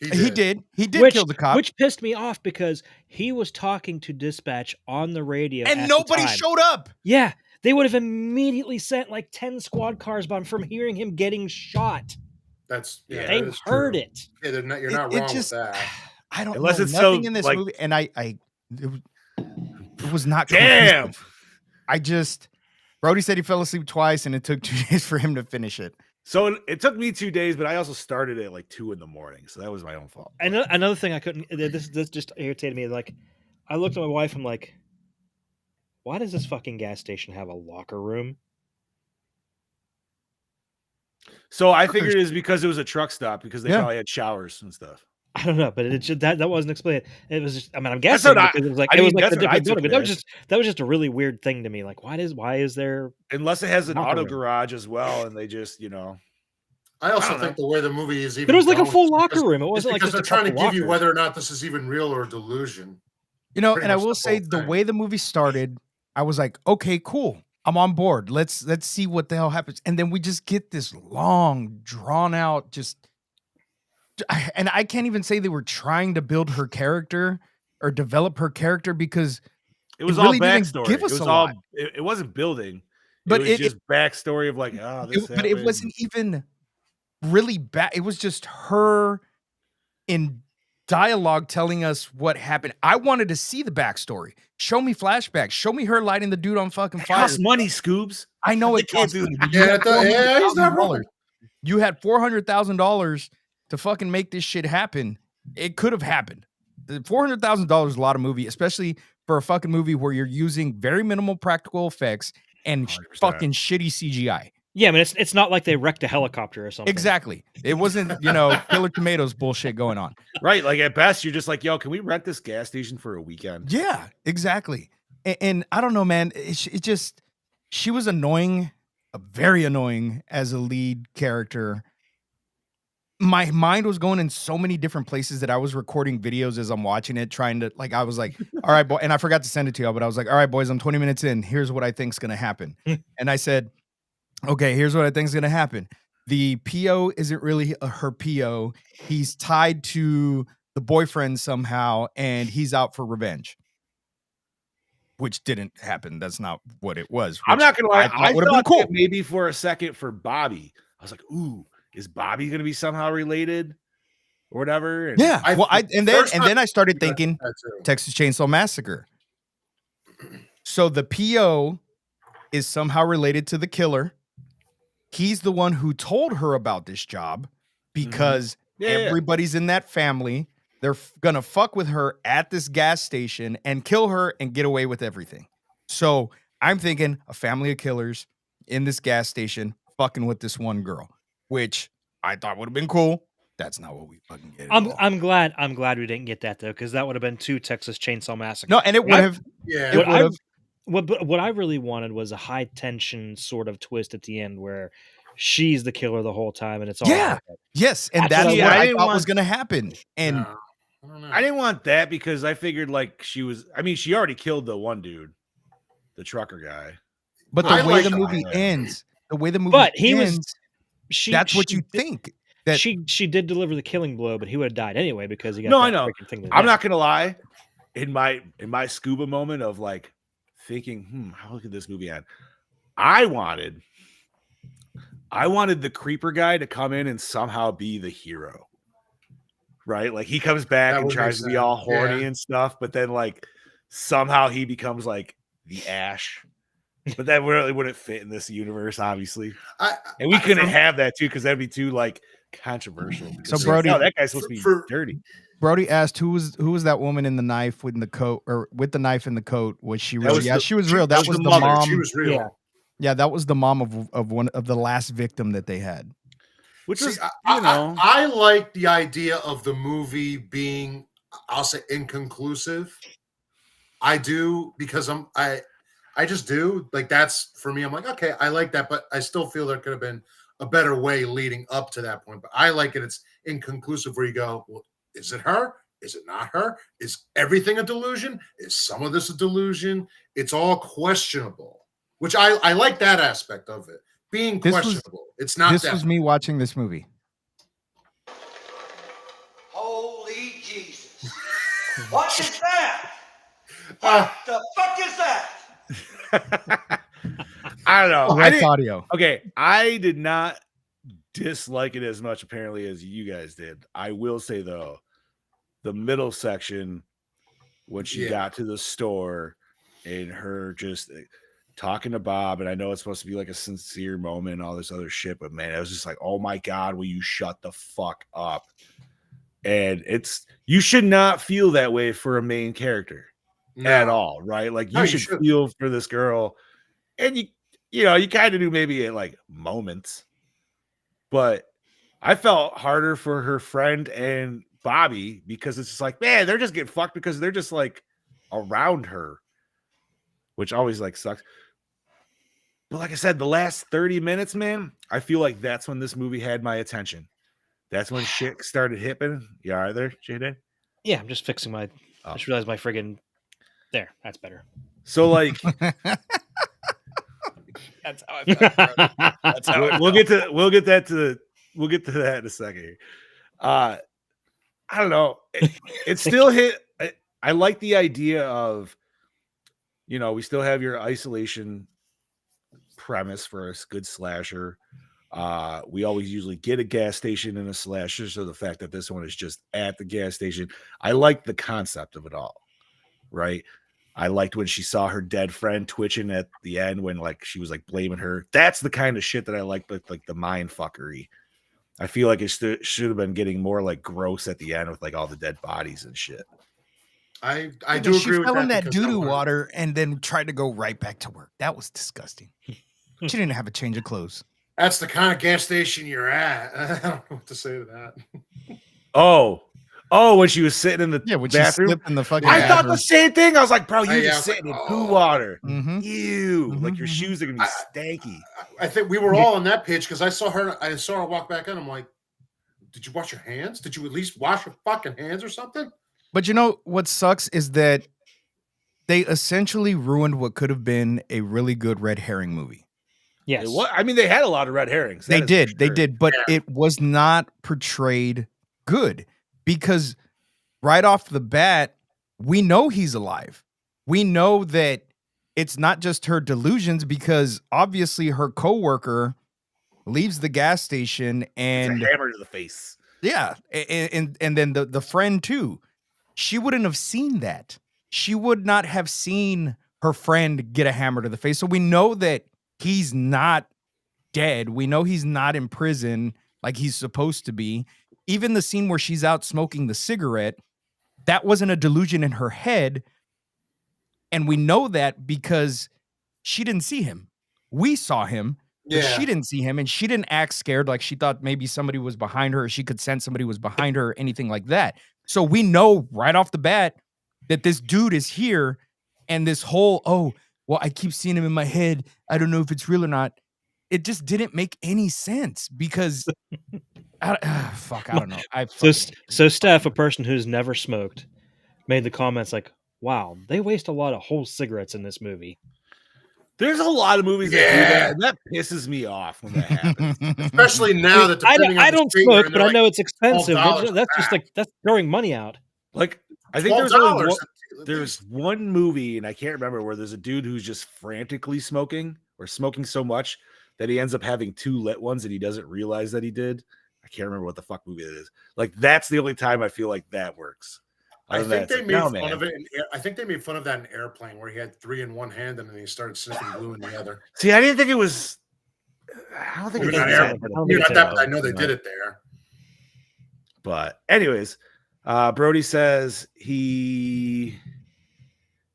He did kill the cop. Which pissed me off because he was talking to dispatch on the radio. And nobody showed up. Yeah. They would have immediately sent like 10 squad cars from hearing him getting shot. They heard it. Yeah, you're not wrong with that. I don't know nothing in this movie. And it was not damn. Brody said he fell asleep twice and it took 2 days for him to finish it. So it took me 2 days, but I also started at like 2 a.m. So that was my own fault. And another thing I couldn't. This just irritated me. Like, I looked at my wife. I'm like, why does this fucking gas station have a locker room? So I figured it was because it was a truck stop because they probably had showers and stuff. I don't know, but it just that wasn't explained. It was just, I mean, I'm That's guessing what I- because it was like I it was mean, like that's a what I different took building, it but as. that was just a really weird thing to me. Like, why is there Unless it has an locker auto room? garage as well, and they just, I also don't know. think the way the movie is But it even was like a going full is locker because, room. It is wasn't like because just a they're trying to couple give you lockers. whether or not this is even real or delusion. You know, Pretty and I much will the say whole the thing. way the movie started, I was like, okay, cool. I'm on board. Let's see what the hell happens. And then we just get this long, drawn out, and I can't even say they were trying to build her character or develop her character because It was all really didn't backstory. give It us was a lot. all. It wasn't building. It But was just backstory of like, this but it happened. wasn't even really bad. It was just her in dialogue telling us what happened. I wanted to see the backstory. Show me flashbacks. Show me her lighting the dude on fucking It fire. costs money, Scoobs. I know They it can't costs do money, that. but you had Yeah, he's not wrong. $400,000. You had $400,000 to fucking make this shit happen. It could have happened. The $400,000 is a lot of movie, especially for a fucking movie where you're using very minimal practical effects and 100%. fucking shitty CGI. Yeah, I mean, it's not like they wrecked a helicopter or something. Exactly. It wasn't, Killer Tomatoes bullshit going on. Right. Like at best, you're just like, yo, can we rent this gas station for a weekend? Yeah, exactly. And I don't know, man. It just, she was annoying, very annoying as a lead character. My mind was going in so many different places that I was recording videos as I'm watching it, trying to, like, I was like, all right, boy. And I forgot to send it to y'all, but I was like, all right, boys, I'm 20 minutes in. Here's what I think's going to happen. And I said, okay, here's what I think's going to happen. The PO isn't really her PO. He's tied to the boyfriend somehow, and he's out for revenge. Which didn't happen. That's not what it was. I'm not gonna lie. I would have thought been cool. that maybe for a second for Bobby. I was like, ooh, is Bobby gonna be somehow related or whatever? And Yeah. And then I started Yeah, thinking that too. Texas Chainsaw Massacre. So the PO is somehow related to the killer. He's the one who told her about this job because Yeah. everybody's in that family. They're gonna fuck with her at this gas station and kill her and get away with everything. So I'm thinking a family of killers in this gas station fucking with this one girl, which I thought would have been cool. That's not what we fucking get. I'm glad we didn't get that though, because that would have been too Texas Chainsaw Massacre. No, and it would have. Yeah. What I really wanted was a high tension sort of twist at the end where she's the killer the whole time and it's all Yeah. her. Yes, and That's that's what what I I didn't thought was want- going to happen. And No, I don't know. I didn't want that because I figured like she already killed the one dude, the trucker guy. but I the way like the that. movie ends, But he was- ends, She that's what she you did- think. That she did deliver the killing blow, but he would have died anyway because he got No, that I know. freaking thing to the I'm neck. not gonna lie. In my scuba moment of like thinking, how could this movie end? I wanted the creeper guy to come in and somehow be the hero. Right? Like he comes back That and would tries make to be all sense, horny yeah. and stuff, but then like somehow he becomes like the Ash. But that really wouldn't fit in this universe, obviously. And we couldn't have that too, because that'd be too like controversial. So, Because, Brody- that guy's supposed to be for- dirty. Brody asked who was that woman in the knife with the coat or with the knife in the coat? Was she That real? was Yeah, the- she was real. That was the mother. mom. She was real. Yeah. Yeah, that was the mom of one of the last victim that they had. Which See, was, I like the idea of the movie being, I'll say, inconclusive. I do because I just do like that's for me. I'm like, okay, I like that, but I still feel there could have been a better way leading up to that point. But I like it. It's inconclusive where you go, well, is it her? Is it not her? Is everything a delusion? Is some of this a delusion? It's all questionable, which I like that aspect of it being This was- questionable. It's not This that. was me watching this movie. Holy Jesus. What is that? Ah. What the fuck is that? I don't know. Correct audio. Okay, I did not dislike it as much apparently as you guys did. I will say though, the middle section when she Yeah. got to the store and her just talking to Bob, and I know it's supposed to be like a sincere moment and all this other shit, but man, it was just like, oh my god, will you shut the fuck up? And you should not feel that way for a main character at all, right? Like No, you you should shouldn't. feel for this girl, and you kind of do maybe at like moments, but I felt harder for her friend and Bobby because it's just like, man, they're just getting fucked because they're just like around her, which always like sucks. But like I said, the last 30 minutes, man, I feel like that's when this movie had my attention. That's when shit started hipping. You are there, J-Day? Yeah, I'm just fixing my. I just realized my friggin' there. That's better. So like, That's how I felt, brother. That's how I we'll felt. get to that in a second. I don't know. It still hit. I like the idea of, we still have your isolation premise for a good slasher. We always usually get a gas station in a slasher, so the fact that this one is just at the gas station, I like the concept of it all, right? I liked when she saw her dead friend twitching at the end when like she was like blaming her. That's the kind of shit that I like the mind fuckery. I feel like it should have been getting more like gross at the end with like all the dead bodies and shit. I Yeah, do she agree with fell that. in that because I doo-doo wanted- water and then tried to go right back to work. That was disgusting. She didn't have a change of clothes. That's the kind of gas station you're at. I don't know what to say to that. Oh, when she was sitting in the When she bathroom. slipped in the fucking I thought bathroom. the same thing. I was like, bro, you're Yeah, I just was sitting like, in poo oh. water. Mhm. Ew. Like your Mhm, shoes are gonna be stanky. I think we were all on that page because I saw her walk back in. I'm like, did you wash your hands? Did you at least wash your fucking hands or something? But you know what sucks is that they essentially ruined what could have been a really good red herring movie. Yes. I mean, they had a lot of red herrings. They That is for did, sure. but Yeah. it was not portrayed good because right off the bat, we know he's alive. We know that it's not just her delusions because obviously her coworker leaves the gas station It's and a hammer to the face. yeah, and then the friend too. She wouldn't have seen that. She would not have seen her friend get a hammer to the face. So we know that he's not dead. We know he's not in prison like he's supposed to be. Even the scene where she's out smoking the cigarette, that wasn't a delusion in her head. And we know that because she didn't see him. We saw him, but Yeah. she didn't see him and she didn't act scared like she thought maybe somebody was behind her or she could sense somebody was behind her or anything like that. So we know right off the bat that this dude is here and this whole, well, I keep seeing him in my head. I don't know if it's real or not. It just didn't make any sense because I don't know. So Steph, a person who's never smoked, made the comments like, "Wow, they waste a lot of whole cigarettes in this movie." There's a lot of movies that do Yeah. that, and that pisses me off when that happens. Especially now that I depending on the don't street you're smoke, in, but they're I know it's expensive. $12 That's a just like that's throwing money out. Like, I think $12. there's one movie, and I can't remember, where there's a dude who's just frantically smoking or smoking so much that he ends up having two lit ones and he doesn't realize that he did. I can't remember what the fuck movie it is. Like, that's the only time I feel like that works. I Other than think that, they it's made like, no, fun man. of it. I think they made fun of that in Airplane, where he had 3 in one hand and then he started sniffing glue in the other. See, I didn't think it was. I don't think Maybe it not was Airplane. that. don't Maybe think not it's that, but I know they No. did it there. But anyways, Brody says he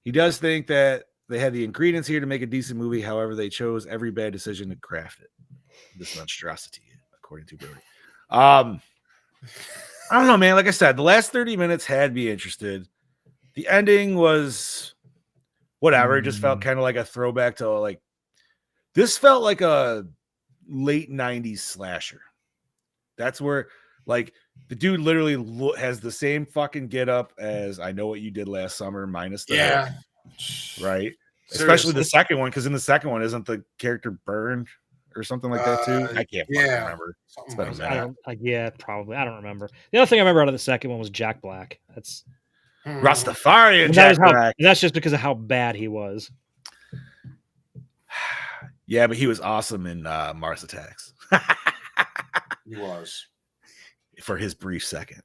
does think that they had the ingredients here to make a decent movie. However, they chose every bad decision to craft it. This monstrosity, according to Brody. I don't know, man. Like I said, the last 30 minutes had me interested. The ending was whatever. It just felt kind of like a throwback to like, this felt like a late 90s slasher. That's where like the dude literally has the same fucking get up as I Know What You Did Last Summer minus the Yeah. hook, right? Seriously. Especially the second one, because in the second one, isn't the character burned or something like that too? I can't fucking remember. Something been a like minute. I that. don't. Yeah, probably. I don't remember. The other thing I remember out of the second one was Jack Black. That's Rastafarian and that Jack was how, Black. and that's just because of how bad he was. Yeah, but he was awesome in Mars Attacks He was. for his brief second.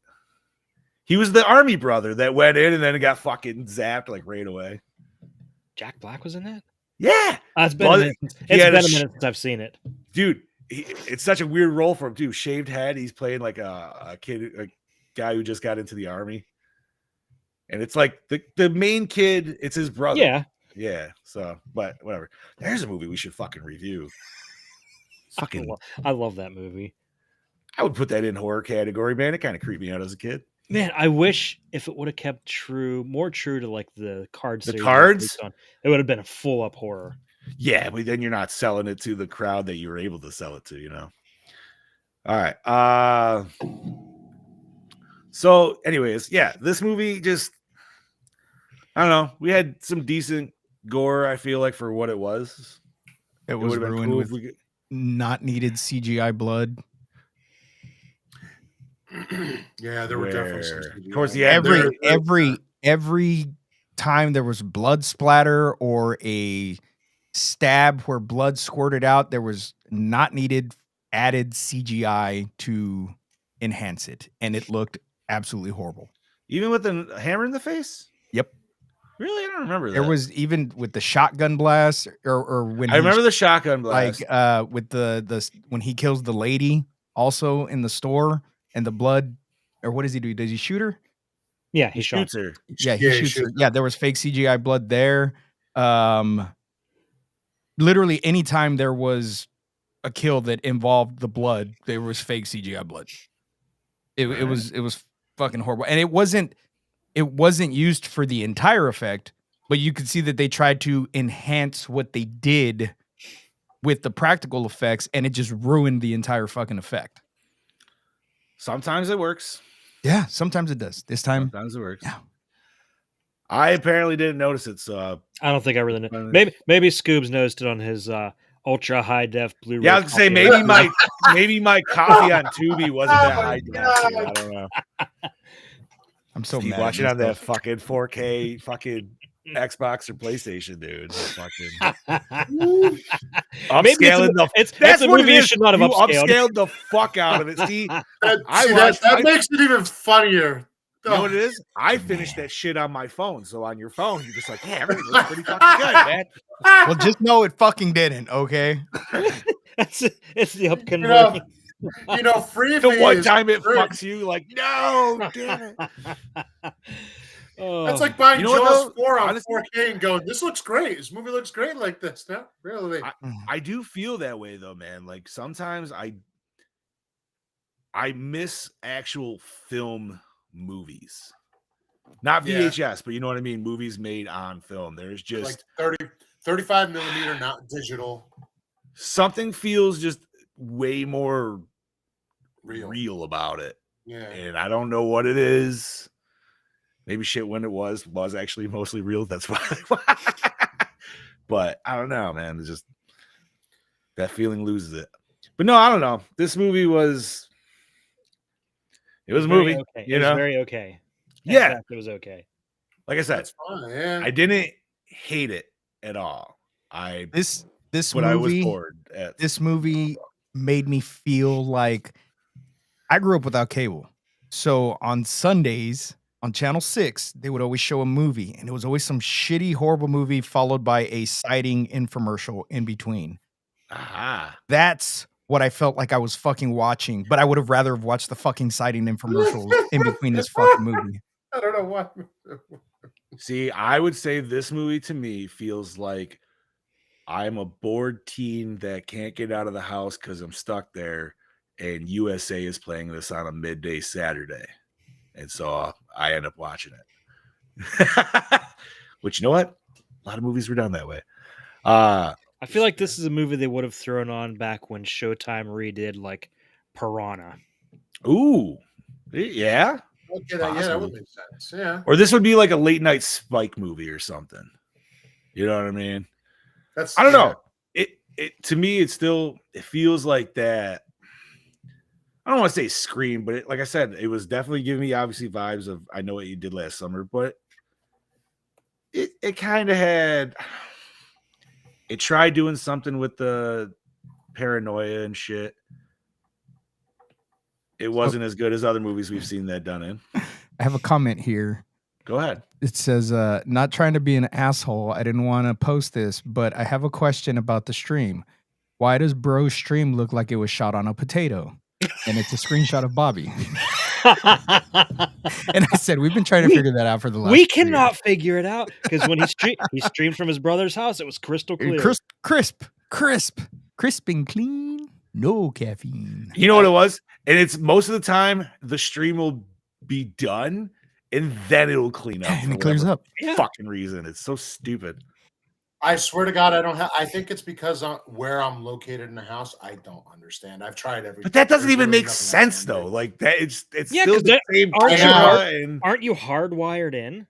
He was the army brother that went in and then got fucking zapped like right away. Jack Black was in that. Yeah, It's been Well, a minute. It's he had been a a minute since I've seen it. dude, it's such a weird role for him too. Shaved head. He's playing like a kid, a guy who just got into the army, and it's like the main kid. It's his brother. Yeah. So, but whatever. There's a movie we should fucking review. Fucking, I love that movie. I would put that in horror category, man. It kind of creeped me out as a kid. Man, I wish if it would have kept more true to like the card The series cards? based on, it would have been a full up horror. Yeah, but then you're not selling it to the crowd that you were able to sell it to, you know. All right. So anyways, yeah, this movie just, I don't know. We had some decent gore, I feel like, for what it was. It was would've been ruined cool with if we could- not needed CGI blood. Yeah, there were definitely some Where- CGI. towards the end, Every time there was blood splatter or a stab where blood squirted out, there was not needed added CGI to enhance it, and it looked absolutely horrible. even with the hammer in the face? Yep. Really? I don't remember that. There was even with the shotgun blast, or when I remember the shotgun like blast. with the when he kills the lady also in the store and the blood, or what does he do? Does he shoot her? Yeah, he he shot. shoots her. Yeah, he shoots her. Yeah, there was fake CGI blood there. Literally anytime there was a kill that involved the blood, there was fake CGI blood. It was fucking horrible. And it wasn't used for the entire effect, but you could see that they tried to enhance what they did with the practical effects, and it just ruined the entire fucking effect. Sometimes it works. Yeah, sometimes it does. This time, Sometimes it works. yeah. I apparently didn't notice it, so I don't think I really know. Funny. Maybe Scoobs noticed it on his ultra high def Blu-ray. yeah, I was gonna say copy. maybe my copy on Tubi wasn't that Oh high. my def. God. I don't know. I'm so Keep mad. watching at on that myself. fucking 4K fucking Xbox or PlayStation, dude. Fucking Maybe upscaling the. it's That's a what movie it you is. should not have You upscaled. upscaled the fuck out of it. See, I See, watched- that I- makes it even funnier. you know what it is? I finished that shit on my phone. So on your phone, you're just like, yeah, everything looks pretty fucking good, man. Well, just know it fucking didn't. Okay. it's the up You converting. know, Freebie The one is time it great. fucks you, like, no, damn it. Oh, That's like buying You know what, Jaws though? 4 on Honestly- 4K and going, this looks great. This movie looks great like this. No, really. I do feel that way though, man. Like sometimes I miss actual film movies. Not Yeah. VHS, but you know what I mean? Movies made on film. There's just Like 35 millimeter, not digital. something feels just way more Real. real about it. Yeah. And I don't know what it is. Maybe shit when it was actually mostly real. That's why. But I don't know, man. It's just that feeling loses it. But no, I don't know. This movie was a movie. Okay. You It was know? very okay. In Yeah. fact, it was okay. Like I said, That's fine. Yeah. I didn't hate it at all. This But I was movie, bored at this movie made me feel like I grew up without cable. So on Sundays on Channel 6, they would always show a movie, and it was always some shitty, horrible movie followed by a sighting infomercial in between. aha. That's what I felt like I was fucking watching, but I would have rather have watched the fucking sighting infomercials in between this fucking movie. I don't know why. See, I would say this movie to me feels like I'm a bored teen that can't get out of the house because I'm stuck there, and USA is playing this on a midday Saturday. And so I end up watching it. Which, you know what? A lot of movies were done that way. I feel like this is a movie they would have thrown on back when Showtime redid like Piranha. Ooh. Yeah. Okay, that would make sense. Yeah. Or this would be like a late night Spike movie or something. You know what I mean? That's I don't know. It to me, it feels like that. I don't want to say Scream, but like I said, it was definitely giving me obviously vibes of I Know What You Did Last Summer, but it kind of had. It tried doing something with the paranoia and shit. It wasn't as good as other movies we've seen that done in. I have a comment here. Go ahead. It says, not trying to be an asshole. I didn't want to post this, but I have a question about the stream. Why does Bro's stream look like it was shot on a potato? And it's a screenshot of Bobby. And I said, we've been trying to figure that out for the last We 2 years. cannot figure it out because when he streamed from his brother's house, it was crystal clear. Crisp and clean. No caffeine. You know what it was? And it's most of the time the stream will be done, and then it'll clean up. And for it clears whatever up. Yeah. fucking reason. It's so stupid. I swear to God, I don't have. I think it's because where I'm located in the house, I don't understand. I've tried everything, But that doesn't There's even literally make nothing I can sense do. though. Like that, it's Yeah, still 'cause the same aren't you camera hard- and Aren't you hardwired in?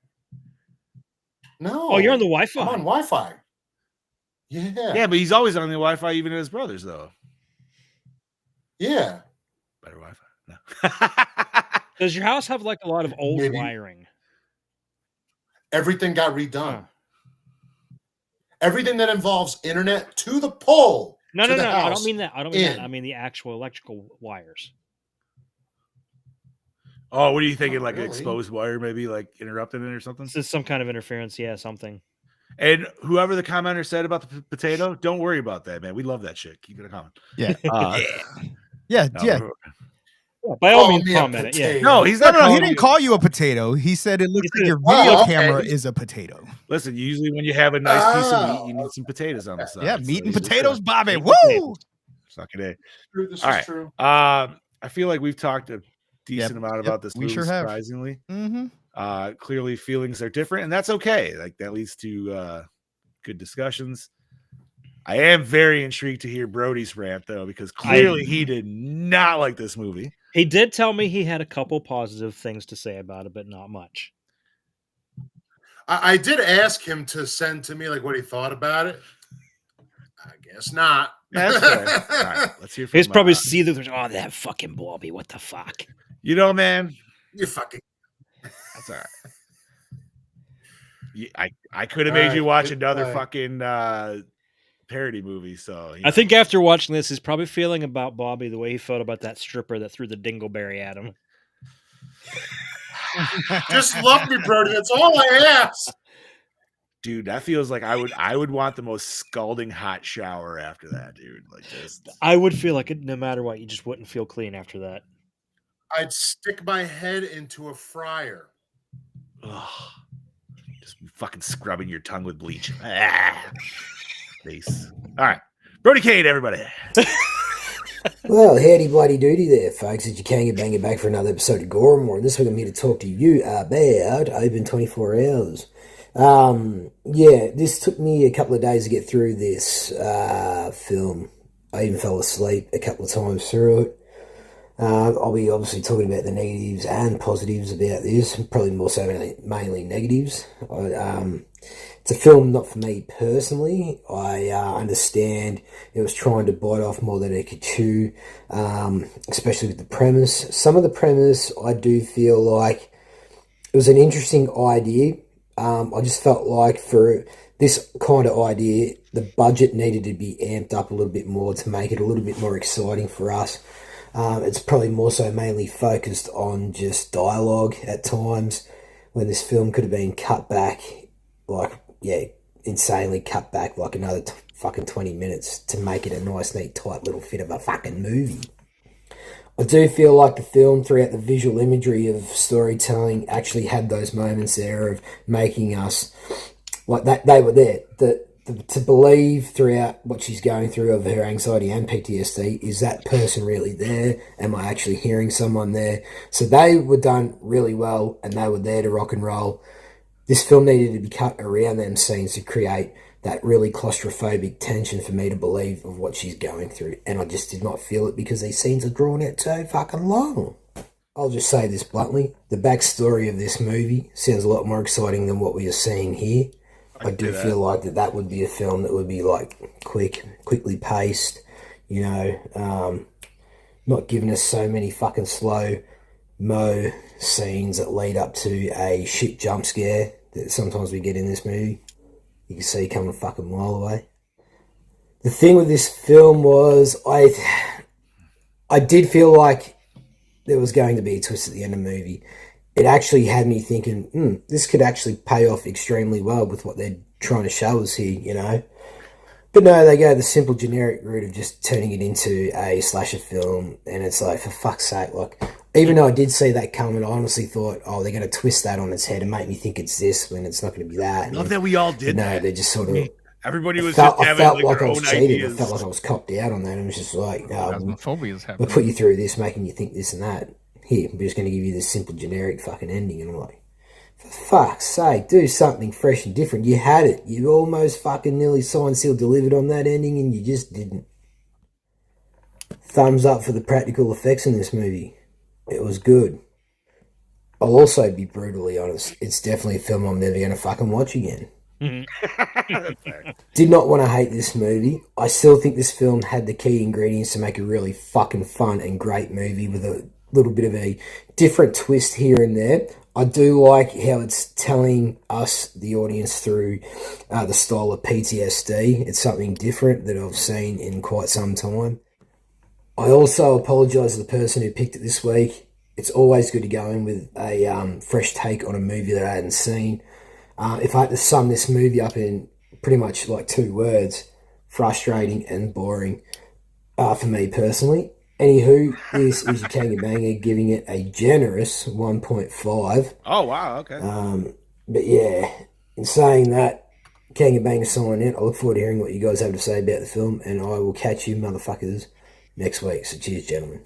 No. Oh, you're on the Wi-Fi. I'm on Wi-Fi. Yeah. yeah, but he's always on the Wi-Fi, even at his brother's though. Yeah. Better Wi-Fi. No. Does your house have like a lot of old Maybe. wiring? Everything got redone. Huh. Everything that involves internet to the pole. No, to no, the no. I don't house, mean that. I don't mean that. in. I mean the actual electrical wires. Oh, what are you thinking? Not Like an really. exposed wire, maybe like interrupting it or something? This is some kind of interference. Yeah, something. And whoever the commenter said about the potato, don't worry about that, man. We love that shit. Keep it a comment. Yeah. Uh, Yeah. no, Yeah. Yeah, by all Call mean, me a comment it. Yeah. potato. no, he's No, not. no, he calling didn't you- call you a potato. He said it looks He like said- your video okay. camera is a potato. Listen, usually when you have a nice piece of meat, Oh, you need some potatoes on the side. Yeah, So meat and you just potatoes, Bobby. Meat and Woo! potatoes. Suck it in. True, this All is right. true. I feel like we've talked a decent Yep, amount yep, about this we movie, sure have. surprisingly. Mm-hmm. Clearly feelings are different, and that's okay. Like that leads to good discussions. I am very intrigued to hear Brody's rant though, because clearly he did not like this movie. He did tell me he had a couple positive things to say about it, but not much. I did ask him to send to me like what he thought about it. I guess not. That's fair. All right, let's hear from He's probably uh, see that. Oh, that fucking Bobby! What the fuck? you know, man. You fucking. That's all right. I could have made you watch another fucking parody movie. So I think after watching this, he's probably feeling about Bobby the way he felt about that stripper that threw the dingleberry at him. Just love me, Brody. That's all I ask. dude, that feels like I would want the most scalding hot shower after that, dude. Like just I would feel like it no matter what, you just wouldn't feel clean after that. I'd stick my head into a fryer. ugh, just fucking scrubbing your tongue with bleach. Ah, face. All right, Brody Kane, everybody. Well, howdy bloody doody there, folks. It's your Kanga Banger back for another episode of Gore More. This week I'm here to talk to you about Open 24 Hours. Yeah, this took me a couple of days to get through this film. I even fell asleep a couple of times through it. I'll be obviously talking about the negatives and positives about this, probably more so mainly negatives. It's a film not for me personally. I understand it was trying to bite off more than it could chew, especially with the premise. Some of the premise I do feel like it was an interesting idea. I just felt like for this kind of idea, the budget needed to be amped up a little bit more to make it a little bit more exciting for us. It's probably more so mainly focused on just dialogue at times when this film could have been cut back, like, yeah, insanely cut back like another fucking 20 minutes to make it a nice, neat, tight little fit of a fucking movie. I do feel like the film, throughout the visual imagery of storytelling, actually had those moments there of making us, like, that they were there. To believe throughout what she's going through of her anxiety and PTSD, is that person really there? Am I actually hearing someone there? So they were done really well, and they were there to rock and roll. This film needed to be cut around them scenes to create that really claustrophobic tension for me to believe of what she's going through, and I just did not feel it because these scenes are drawn out so fucking long. I'll just say this bluntly, the backstory of this movie sounds a lot more exciting than what we are seeing here. I do feel like that would be a film that would be like quickly paced, you know, not giving us so many fucking slow-mo scenes that lead up to a shit jump scare that sometimes we get in this movie. You can see coming a fucking mile away. The thing with this film was I did feel like there was going to be a twist at the end of the movie. It actually had me thinking, this could actually pay off extremely well with what they're trying to show us here, you know. But no, they go the simple generic route of just turning it into a slasher film, and it's like, for fuck's sake, like, even though I did see that coming, I honestly thought, oh, they're going to twist that on its head and make me think it's this when it's not going to be that. Love that we all did no, that. they're just sort of... Everybody was I just having felt like like their I own was cheated. ideas. I felt like I was copped out on that. It was just like, Phasmophobia is we'll happening. put you through this, making you think this and that. here, I'm just going to give you this simple generic fucking ending. And I'm like, for fuck's sake, do something fresh and different. You had it. You almost fucking nearly signed, sealed, delivered on that ending, and you just didn't. Thumbs up for the practical effects in this movie. It was good. I'll also be brutally honest. It's definitely a film I'm never going to fucking watch again. Did not want to hate this movie. I still think this film had the key ingredients to make a really fucking fun and great movie with a little bit of a different twist here and there. I do like how it's telling us, the audience, through the style of PTSD. It's something different that I've seen in quite some time. I also apologise to the person who picked it this week. It's always good to go in with a fresh take on a movie that I hadn't seen. If I had to sum this movie up in pretty much like 2 words, frustrating and boring for me personally. Anywho, this is your Kangabanger giving it a generous 1.5. Oh, wow. Okay. But yeah, in saying that, Kangabanger signing out. I look forward to hearing what you guys have to say about the film, and I will catch you motherfuckers next week. So cheers, gentlemen.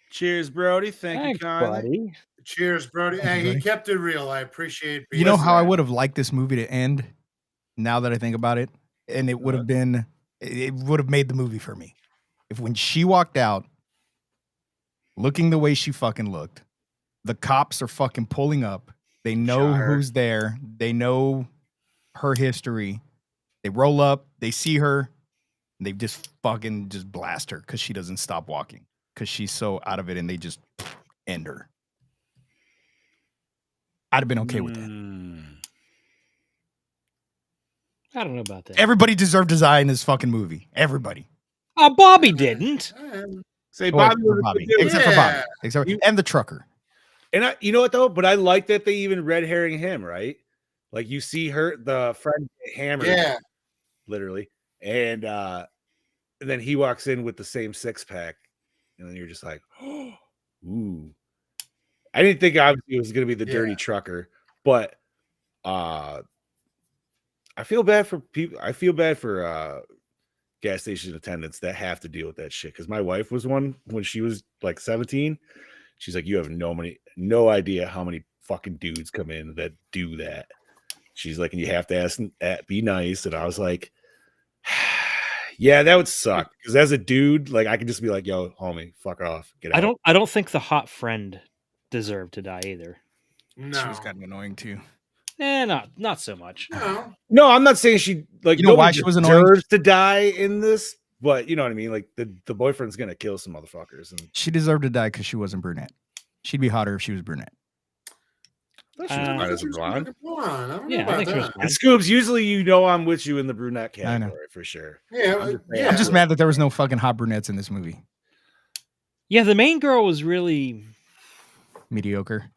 Cheers, Brody. Thanks, you kindly. buddy. Cheers, Brody. Hey, he kept it real. I appreciate. You know how I would have liked this movie to end? Now that I think about it, and it would have been, it would have made the movie for me. If when she walked out, looking the way she fucking looked, the cops are fucking pulling up. They know who's there. They know her history. They roll up. They see her. And they just fucking just blast her because she doesn't stop walking because she's so out of it, and they just end her. I'd have been okay with that. I don't know about that. Everybody deserved to die in this fucking movie. Everybody. Bobby didn't. Say Well, Bobby, for Bobby. Except for Bobby. Except and the trucker. And you know what though? But I like that they even red herring him, right? Like you see her, the friend hammered, literally, and then he walks in with the same 6-pack, and then you're just like, ooh. I didn't think obviously it was going to be the dirty trucker, but I feel bad for people. I feel bad for gas station attendants that have to deal with that shit. Because my wife was one when she was like 17. She's like, you have no idea how many fucking dudes come in that do that. She's like, and you have to ask, be nice. And I was like, yeah, that would suck. Because as a dude, like I can just be like, yo, homie, fuck off, get out. I don't think the hot friend deserved to die either. No. She was kind of annoying too. Not so much. No, I'm not saying she like. You know why she was annoying? Deserves to die in this, but you know what I mean. Like the boyfriend's gonna kill some motherfuckers, and she deserved to die because she wasn't brunette. She'd be hotter if she was brunette. I thought she was fine as a blonde. Yeah, I think she was And Scoobs, usually you know I'm with you in the brunette category for sure. I'm just mad that there was no fucking hot brunettes in this movie. Yeah, the main girl was really mediocre.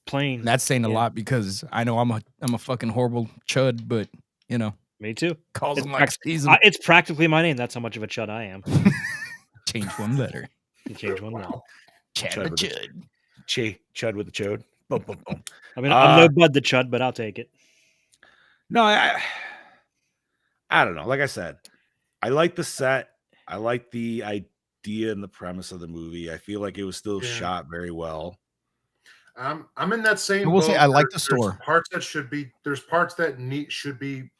Plain. That's saying a lot because I know I'm a fucking horrible chud, but you know. Me too. Calls him like season. It's practically my name. That's how much of a chud I am. Change one letter. You change one letter. Chud with chud. Chud with the chode. Boom, boom, boom. I mean, I'm no Bud the Chud, but I'll take it. No, I don't know. Like I said, I like the set. I like the idea and the premise of the movie. I feel like it was still shot very well. I'm in that same. We'll say I like the store. There's parts that should be. There's parts that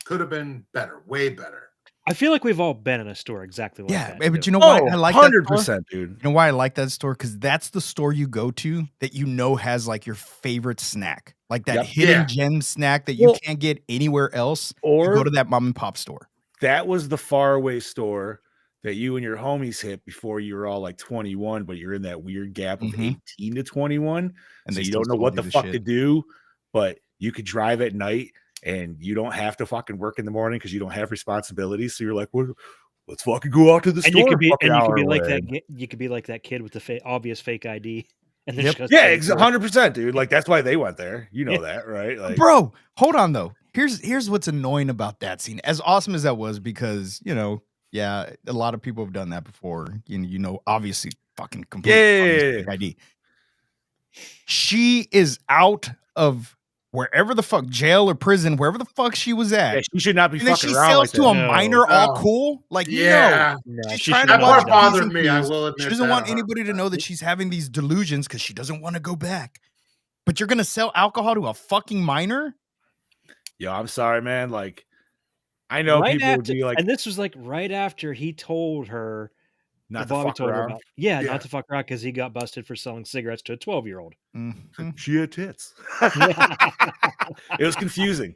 could have been better, way better. I feel like we've all been in a store exactly like that. Yeah, but you know why I like 100%, that dude. You know why I like that store? Because that's the store you go to that you know has like your favorite snack, like that hidden gem snack that you can't get anywhere else. Or you go to that mom and pop store. That was the faraway store that you and your homies hit before you were all like 21, but you're in that weird gap of 18 to 21, and so you don't know what the fuck to do, but you could drive at night. And you don't have to fucking work in the morning because you don't have responsibilities. So you're like, well, let's fucking go out to the store. You could be like that. You could be like that kid with the obvious fake ID. And then 100%, dude. Like that's why they went there. You know that, right? Like, bro, hold on though. Here's what's annoying about that scene. As awesome as that was, because a lot of people have done that before. You know, obviously, fucking complete fake ID. She is out of wherever the fuck, jail or prison, wherever the fuck she was at. Yeah, she should not be And then fucking she around like sells to that. a No. minor all No. cool. Like, Yeah. No, she's she trying should to have That watch part done P's bothered and me. I Q's. will She admit doesn't that want 100%. anybody to know that she's having these delusions because she doesn't want to go back. But you're gonna sell alcohol to a fucking minor? Yo, I'm sorry, man. Like, I know right people would after, be like, and this was like right after he told her, not to Bobby fuck told her around. about, yeah, Yeah. not to fuck around because he got busted for selling cigarettes to a 12-year-old. Mhm. She had tits. It was confusing.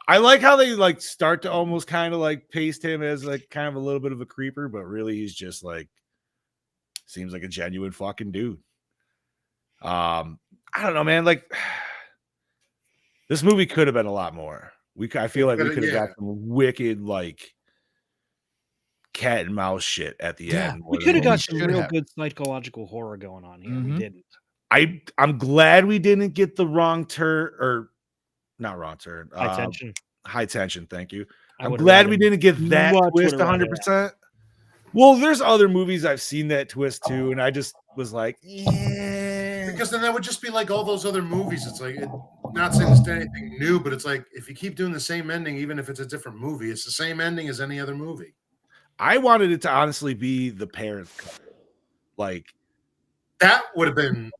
I like how they like start to almost kind of like paste him as like kind of a little bit of a creeper, but really he's just like seems like a genuine fucking dude. I don't know, man. Like this movie could have been a lot more. I feel like we Could've- could have yeah. got some wicked like cat and mouse shit at the Yeah. end. We more could have than got we some should real have. good psychological horror going on here. We Mhm. didn't. I'm glad we didn't get the wrong turn or not wrong turn. High tension. High tension. Thank you. I I'm would've glad we rather- didn't get that much twist would've rather 100%. Well, there's other movies I've seen that twist too, and I just was like, yeah. Because then that would just be like all those other movies. It's like, not saying it's anything new, but it's like if you keep doing the same ending, even if it's a different movie, it's the same ending as any other movie. I wanted it to honestly be the parent couple. Like, That would have been.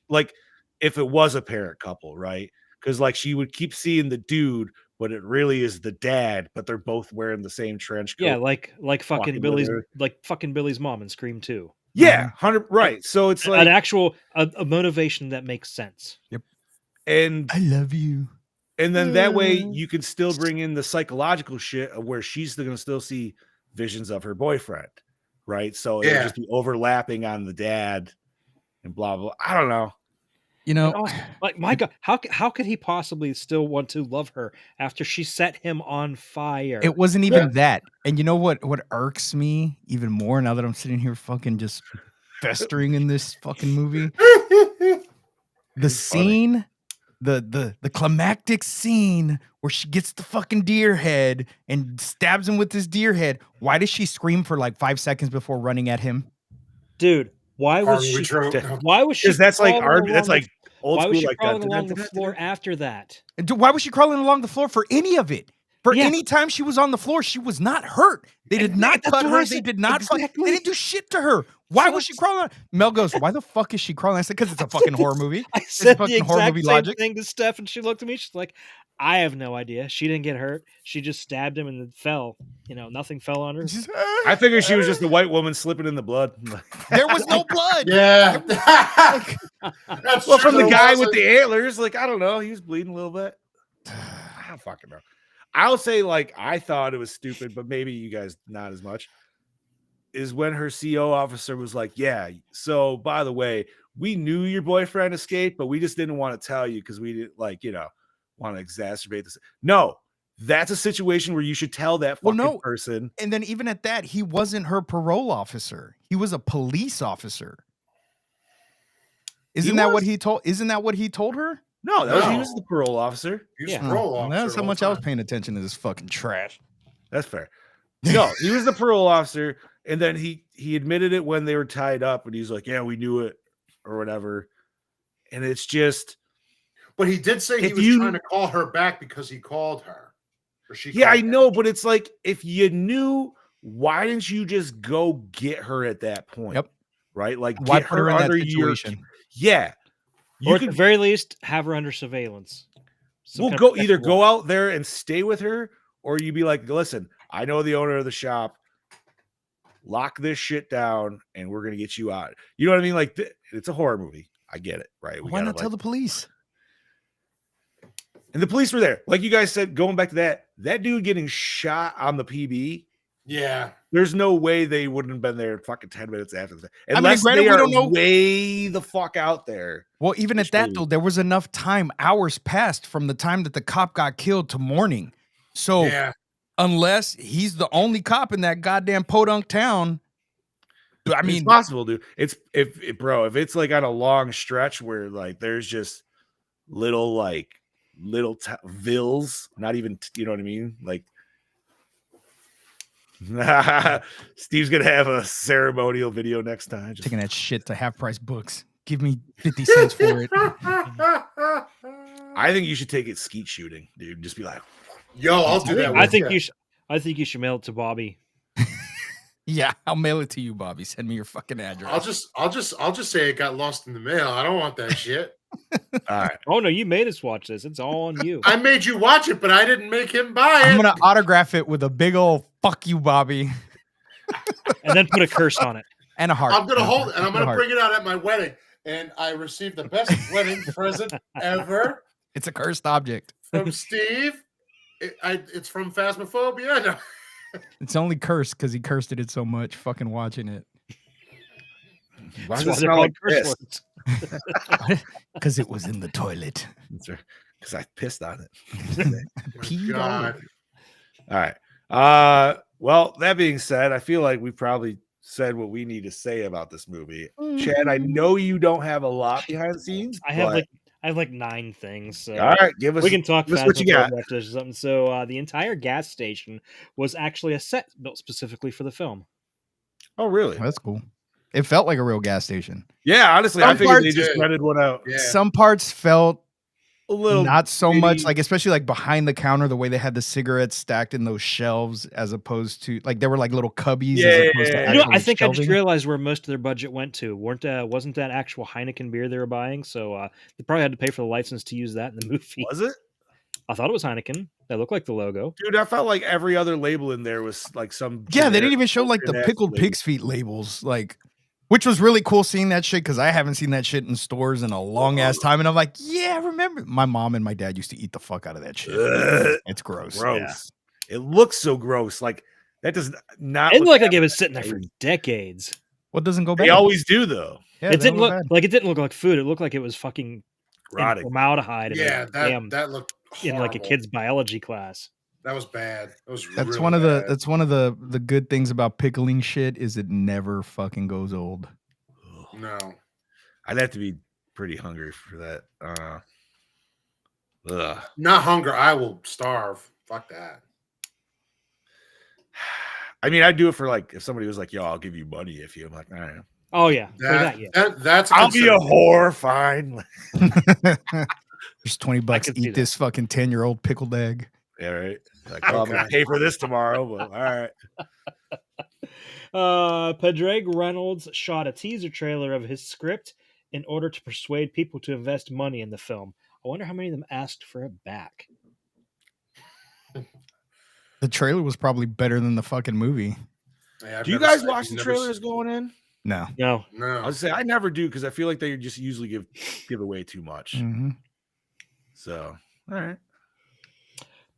like if it was a parent couple, right? Because like she would keep seeing the dude, but it really is the dad, but they're both wearing the same trench coat. Yeah, like fucking Walking with Billy's, her. like fucking Billy's mom in Scream 2. Yeah, 100 right. So it's An like, actual a motivation that makes sense. and I love you. then that way you can still bring in the psychological shit of where she's going to still see visions of her boyfriend, right? So it'll Yeah. just be overlapping on the dad and blah blah. I don't know. You And know, also, like my God, how could he possibly still want to love her after she set him on fire? it wasn't even that. And you know what irks me even more now that I'm sitting here fucking just festering in this fucking movie? The scene, the climactic scene where she gets the fucking deer head and stabs him with this deer head. Why does she scream for like 5 seconds before running at him? Dude, why was Harvey she? True. Why was she? Because that's like crawling art. That's along like old why was school. she Like crawling that. along the floor after that? And why was she crawling along the floor for any of it? For Yeah. any time she was on the floor, she was not hurt. They did not that's cut what her. I They said. did not fuck. Exactly. They didn't do shit to her. Why So was she it's- crawling? Mel goes, "Why the fuck is she crawling?" I said, "Because it's a I fucking said horror this- movie." I It's said the fucking horror exact movie same logic. thing to Steph, and she looked at me. She's like, "I have no idea. She didn't get hurt. She just stabbed him and then fell. You know, nothing fell on her." She's- I figured she was just a white woman slipping in the blood. There was no blood. Yeah. Like, That's Well, true, from the there guy with wasn't. the antlers, like I don't know, he was bleeding a little bit. I don't fucking know. I'll say like I thought it was stupid, but maybe you guys not as much. Is when her CO officer was like, "Yeah, so by the way, we knew your boyfriend escaped, but we just didn't want to tell you because we didn't want to exacerbate this." No, that's a situation where you should tell that Well, fucking no. person. and then even at that, he wasn't her parole officer. He was a police officer. Isn't that what was? he told? Isn't that what he told her? No, that was, he No. was the parole officer. He was Yeah. a parole Well, officer that's how the much whole I was time. paying attention to this fucking trash. That's fair. No, he was the parole officer, and then he admitted it when they were tied up, and he's like, "Yeah, we knew it," or whatever. And it's just, But he did say he If was you- trying to call her back because he called her. Or she yeah, called I him. know, but it's like if you knew, why didn't you just go get her at that point? Yep. Right, like Why get put her in that under your situation? yeah. Or You at the could very least, have her under surveillance. Some we'll kind of go protection either go warrant. out there and stay with her, or you be like, "Listen, I know the owner of the shop. Lock this shit down, and we're gonna get you out." You know what I mean? Like it's a horror movie. I get it, right? We Why gotta, not tell the police? And the police were there. Like you guys said, going back to that dude getting shot on the PB, Yeah. there's no way they wouldn't have been there fucking 10 minutes after that. mean, Unless granted, they we are don't know- way the fuck out there. Well, even Which at that movie? though, there was enough time, hours passed from the time that the cop got killed to morning. So Yeah. unless he's the only cop in that goddamn podunk town, I It's mean, possible, dude. It's if if it's like on a long stretch where like there's just little vills, not even you know what I mean? Like Steve's gonna have a ceremonial video next time. Just taking that shit to half price books. give me 50 cents for it. I think you should take it skeet shooting, dude. Just be like, Yo, I'll do that. I With think you. you should. I think you should mail it to Bobby. Yeah, I'll mail it to you, Bobby. Send me your fucking address. I'll just say it got lost in the mail. I don't want that shit. all right. Oh no, you made us watch this. It's all on you. I made you watch it, but I didn't make him buy it. I'm gonna autograph it with a big old "fuck you, Bobby" And then put a curse on it. and a heart. I'm gonna hold it, and I'm And a gonna heart. bring it out at my wedding. And I received the best wedding present ever It's a cursed object. from Steve. It's from Phasmophobia. No. It's only cursed because he cursed it so much. Fucking watching it Why does That's it why they're smell called like curse piss? words. because it was in the toilet. Because I pissed on it. Peed all God. over. All right. Well, that being said, I feel like we probably said what we need to say about this movie. Chad, I know you don't have a lot behind the scenes. I have but- like 9 things. So all right, give us. we can talk give us fast what you got. or something. So the entire gas station was actually a set built specifically for the film. Oh, really? That's cool. It felt like a real gas station. Yeah, honestly, I Some figured they parts just did. rented one out. Yeah. Some parts felt A little not so much bitty. like, especially like behind the counter, the way they had the cigarettes stacked in those shelves, as opposed to like there were like little cubbies. Yeah, as opposed to yeah, You know, actually I think I just shelving. realized where most of their budget went to. Wasn't that actual Heineken beer they were buying? So they probably had to pay for the license to use that in the movie. Was it? I thought it was Heineken. That looked like the logo. Dude, I felt like every other label in there was like some. Yeah, they generic didn't even show like the bullshit-ass pickled label. pig's feet labels, like, which was really cool seeing that shit because I haven't seen that shit in stores in a long ass time. And I'm like, yeah, I remember my mom and my dad used to eat the fuck out of that shit. Ugh, It's gross. gross. It looks so gross. Like that does not. It looked like it that was sitting there for bad. decades. What doesn't go bad? They always do though. Yeah, It they didn't don't go look bad. like it didn't look like food. It looked like it was fucking in Rotting. formaldehyde. And Yeah, damn, that looked in like a horrible. kid's biology class. That was bad. That was That's really one of bad. the good things about pickling shit is it never fucking goes old. No. I'd have to be pretty hungry for that. Ugh. Not hunger. I will starve. Fuck that. I mean, I'd do it for like if somebody was like, "Yo, I'll give you money if you." I'm like, "All right, Oh yeah, for that, yeah. That's I'll be a consideration. whore." Fine. There's $20. could see Eat this fucking 10-year-old pickled egg. Yeah, right. Like, well, I'm gonna Okay. pay for this tomorrow, but all right. Padraig Reynolds shot a teaser trailer of his script in order to persuade people to invest money in the film. I wonder how many of them asked for it back. The trailer was probably better than the fucking movie. Yeah, I've Do you never guys seen- watch the never trailers going in? No. No, I No. was say I never do because I feel like they just usually give away too much. Mhm. So, all right.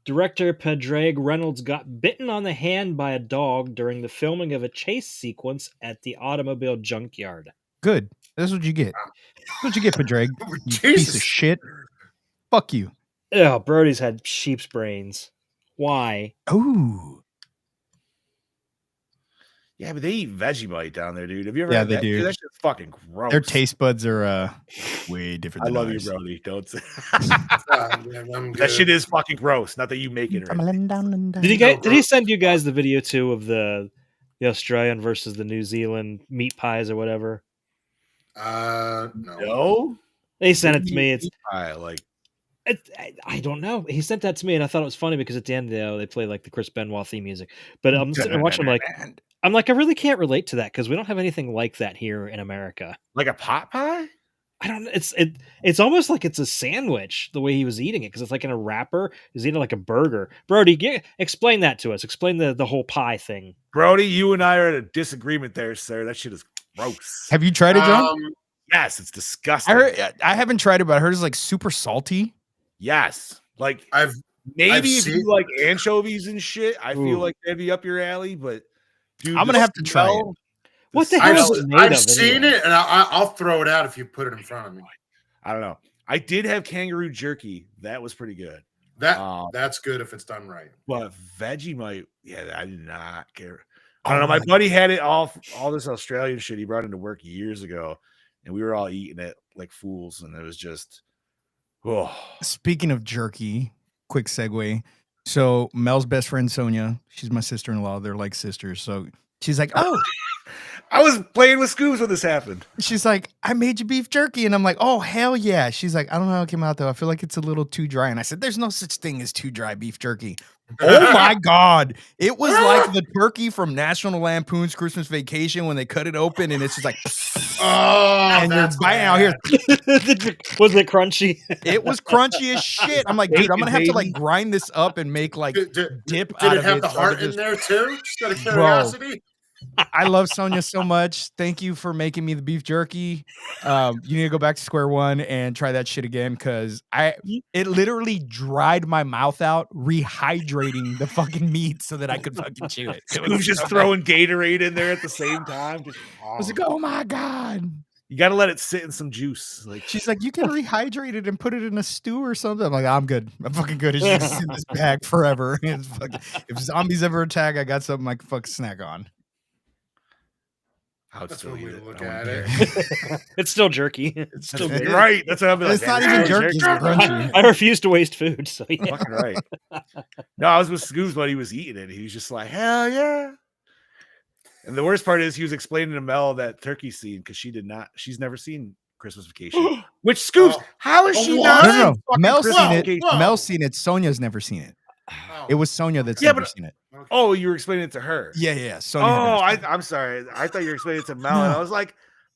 director Padraig Reynolds got bitten on the hand by a dog during the filming of a chase sequence at the automobile junkyard. Good. That's what you get. That's what you get, Padraig. You piece Jesus. of shit. Fuck you. Oh, Brody's had sheep's brains. Why? Ooh. Yeah, but they eat Vegemite down there, dude. Have you ever? Yeah, had they that? do. Dude, that shit's fucking gross. Their taste buds are way different I than love you, ours. Brody. Don't say I'm that good. shit is fucking gross. Not that you make it. Or anything. Did he send you guys the video too of the Australian versus the New Zealand meat pies or whatever? No. No, They sent it to me. I don't know. He sent that to me, and I thought it was funny because at the end, they play like the Chris Benoit theme music. But I'm sitting there watching, I'm like, I really can't relate to that because we don't have anything like that here in America. like a pot pie. I don't. It's almost like it's a sandwich the way he was eating it because it's like in a wrapper. He's eating like a burger. Brody, explain that to us. Explain the whole pie thing. Brody, you and I are at a disagreement there, sir. That shit is gross. Have you tried it, John? Yes, it's disgusting. I haven't tried it, but I heard it's like super salty. Yes, like I've maybe if seen- you like anchovies and shit, I feel Ooh. like that'd be up your alley. But dude, I'm gonna the have to try smell- What the the hell I've, is smell- it made I've of seen anyway? it, and I'll throw it out if you put it in front of me. I don't know. I did have kangaroo jerky. That was pretty good. That's good if it's done right. But Vegemite, yeah, I did not care. I don't know. My buddy had it all this Australian shit he brought into work years ago, and we were all eating it like fools, and it was just, oh, Speaking of jerky, quick segue. So Mel's best friend Sonia, she's my sister-in-law. They're like sisters. So she's like, "Oh, I was playing with Scoobs when this happened. She's like, I made you beef jerky. And I'm like, oh, hell yeah. She's like, I don't know how it came out, though. I feel like it's a little too dry. And I said, there's no such thing as too dry beef jerky. Oh, my God. It was like the turkey from National Lampoon's Christmas Vacation when they cut it open and it's just like, Oh, and you're that's biting out here. Was it crunchy? It was crunchy as shit. I'm like, dude, I'm going to have to like Bacon, grind this up and make like Did dip out it of have it. the so I heart could in just- there too? Just out of Bro. curiosity. I love Sonia so much. Thank you for making me the beef jerky. You need to go back to square one and try that shit again because it literally dried my mouth out, rehydrating the fucking meat so that I could fucking chew it. It was Scoobs just so throwing Gatorade in there at the same time. Just, I was like, oh my God. you got to let it sit in some juice. Like She's like, you can rehydrate it and put it in a stew or something. I'm like, I'm good. I'm fucking good. It's just in this bag forever. It's fucking, if zombies ever attack, I got something I can fucking snack on. I would That's still one eat way to it. look I at wouldn't it. care. It's still jerky. It's still That's good. it. Right. That's what I'd be like. It's not "Man, even it's jerky. It's crunchy. I refuse to waste food. So yeah. Fucking right. No, I was with Scoobs when he was eating it. He was just like, hell yeah. And the worst part is he was explaining to Mel that turkey scene because she's never seen Christmas Vacation. Which Scoobs, Oh. how is Oh, she what? not? No, no, no. fucking Mel's Christmas seen it. Vacation? Whoa. Mel's seen it. Sonia's never seen it. Oh. It was Sonia that's Yeah, never but- seen it. Okay. Oh, you were explaining it to her. Yeah. Sonia had Oh, never seen it. I'm sorry. I thought you were explaining it to Mel, and I No. was like,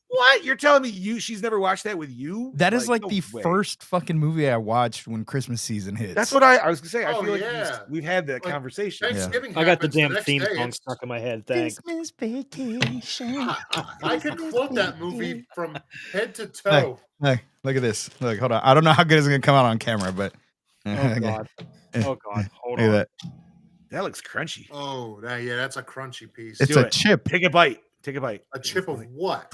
"What? You're telling me she's never watched that with you?" That is like no the way. first fucking movie I watched when Christmas season hits. That's what I was gonna say. I Oh, feel like yeah. we've had that Like, conversation. Thanksgiving. I got the happens damn next theme day. song It's- stuck in my head. Thanks. Christmas Vacation. I could quote that movie from head to toe. Hey, look at this. Look, hold on. I don't know how good it's gonna come out on camera, but Oh okay. god. Oh god. Hold Look at on. that. That looks crunchy. Oh, yeah, that's a crunchy piece. It's Do a it. chip. Take a bite. Take a bite. A chip of what?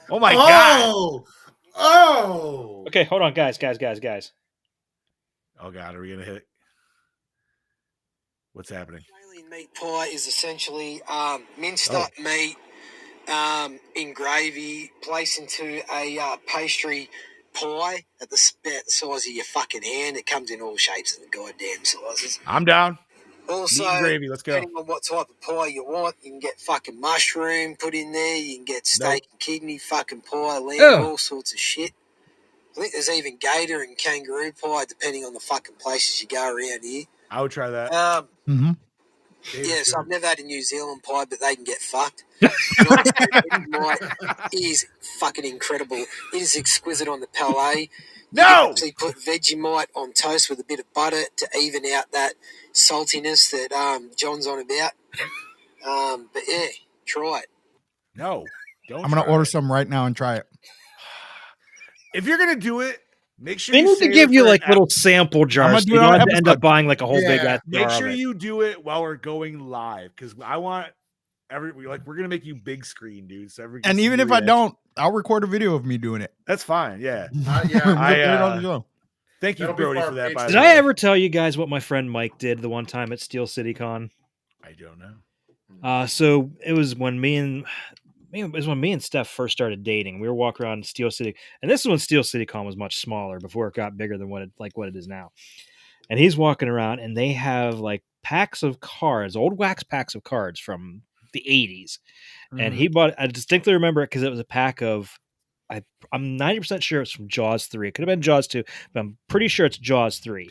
Oh my god. Oh. Okay, hold on, guys. Oh god, are we gonna hit it? What's happening? Australian meat pie is essentially minced Oh. up meat in gravy, placed into a pastry pie at about the size of your fucking hand. It comes in all shapes and goddamn sizes. I'm down. Also, Meat and gravy. Let's go. depending on what type of pie you want, you can get fucking mushroom put in there. You can get steak and kidney fucking pie, lamb, Ugh. all sorts of shit. I think there's even gator and kangaroo pie, depending on the fucking places you go around here. I would try that. Mm-hmm. Yes, I've never had a New Zealand pie, but they can get fucked. Vegemite is fucking incredible. It is exquisite on the palate. You No! can actually put Vegemite on toast with a bit of butter to even out that saltiness that John's on about. But yeah, try it. No. Don't. I'm gonna try order it. some right now and try it. If you're gonna do it, make sure They you need to save give it you for like an little sample gonna jars. do You it don't on have to end episode. up buying like a whole big Yeah. ass jar Make sure of it. you do it while we're going live because I want we're gonna make you big screen, dude. So every And even if I don't, I'll record a video of me doing it. that's fine. Yeah. We'll Yeah. put it on the show. Thank you, That'll be Brody, for for our that. By Patreon. the Did way. I ever tell you guys what my friend Mike did the one time at Steel City Con? I don't know. So it was when me and Steph first started dating. We were walking around Steel City, and this is when Steel City Con was much smaller before it got bigger than what it is now. And he's walking around, and they have like packs of cards, old wax packs of cards from the 80s. And he bought. I distinctly remember it because it was a pack of. I'm 90% sure it's from Jaws 3. It could have been Jaws 2, but I'm pretty sure it's Jaws 3.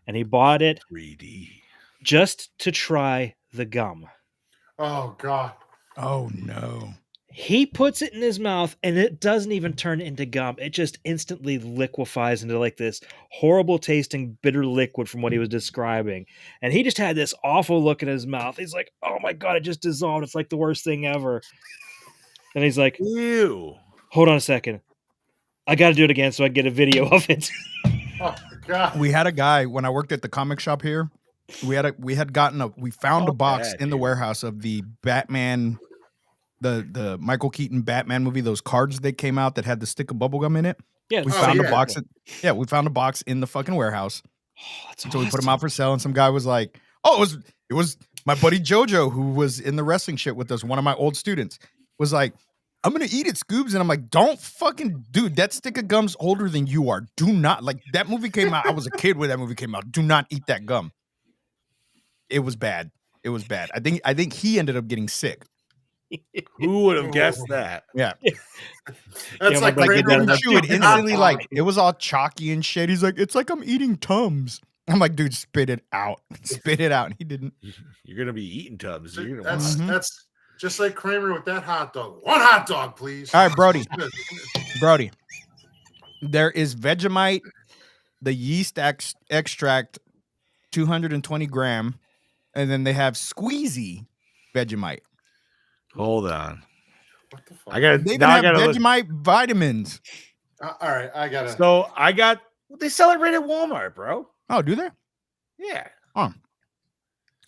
And he bought it 3D. just to try the gum. Oh God. Oh no. He puts it in his mouth and it doesn't even turn into gum. It just instantly liquefies into like this horrible tasting bitter liquid from what he was describing. And he just had this awful look in his mouth. He's like, oh my God, it just dissolved. It's like the worst thing ever. And he's like, Ew. hold on a second. I got to do it again so I can get a video of it. Oh God. We had a guy when I worked at the comic shop here. We found a box bad, in the dude. warehouse of the Batman, the Michael Keaton Batman movie. Those cards that came out that had the stick of bubblegum in it. Yeah, We Oh, found yeah. a box. We found a box in the fucking warehouse. Oh, that's So we put them awesome. out for sale, and some guy was like, "Oh, it was my buddy JoJo who was in the wrestling shit with us. One of my old students was like, I'm gonna eat it, Scoobs,' and I'm like, don't fucking, dude. That stick of gum's older than you are. Do not like that movie came out. I was a kid when that movie came out. Do not eat that gum. It was bad. It was bad. I think he ended up getting sick. Who would have guessed that? Yeah. That's Yeah, like my buddy did Kramer that with in the Chew it fucking hot instantly, dog. like it was all chalky and shit. He's like, it's like I'm eating Tums. I'm like, dude, spit it out. Spit it out. And he didn't. You're gonna be eating Tubs. You're gonna That's want- that's just like Kramer with that hot dog. One hot dog, please. All right, Brody. Brody. There is Vegemite, the yeast extract, 220 gram, and then they have Squeezy Vegemite. Hold on. What the fuck? I got They even now. I have gotta look. Vegemite vitamins. All right, I gotta. So I got. They sell it right at Walmart, bro. Oh, do they? Yeah.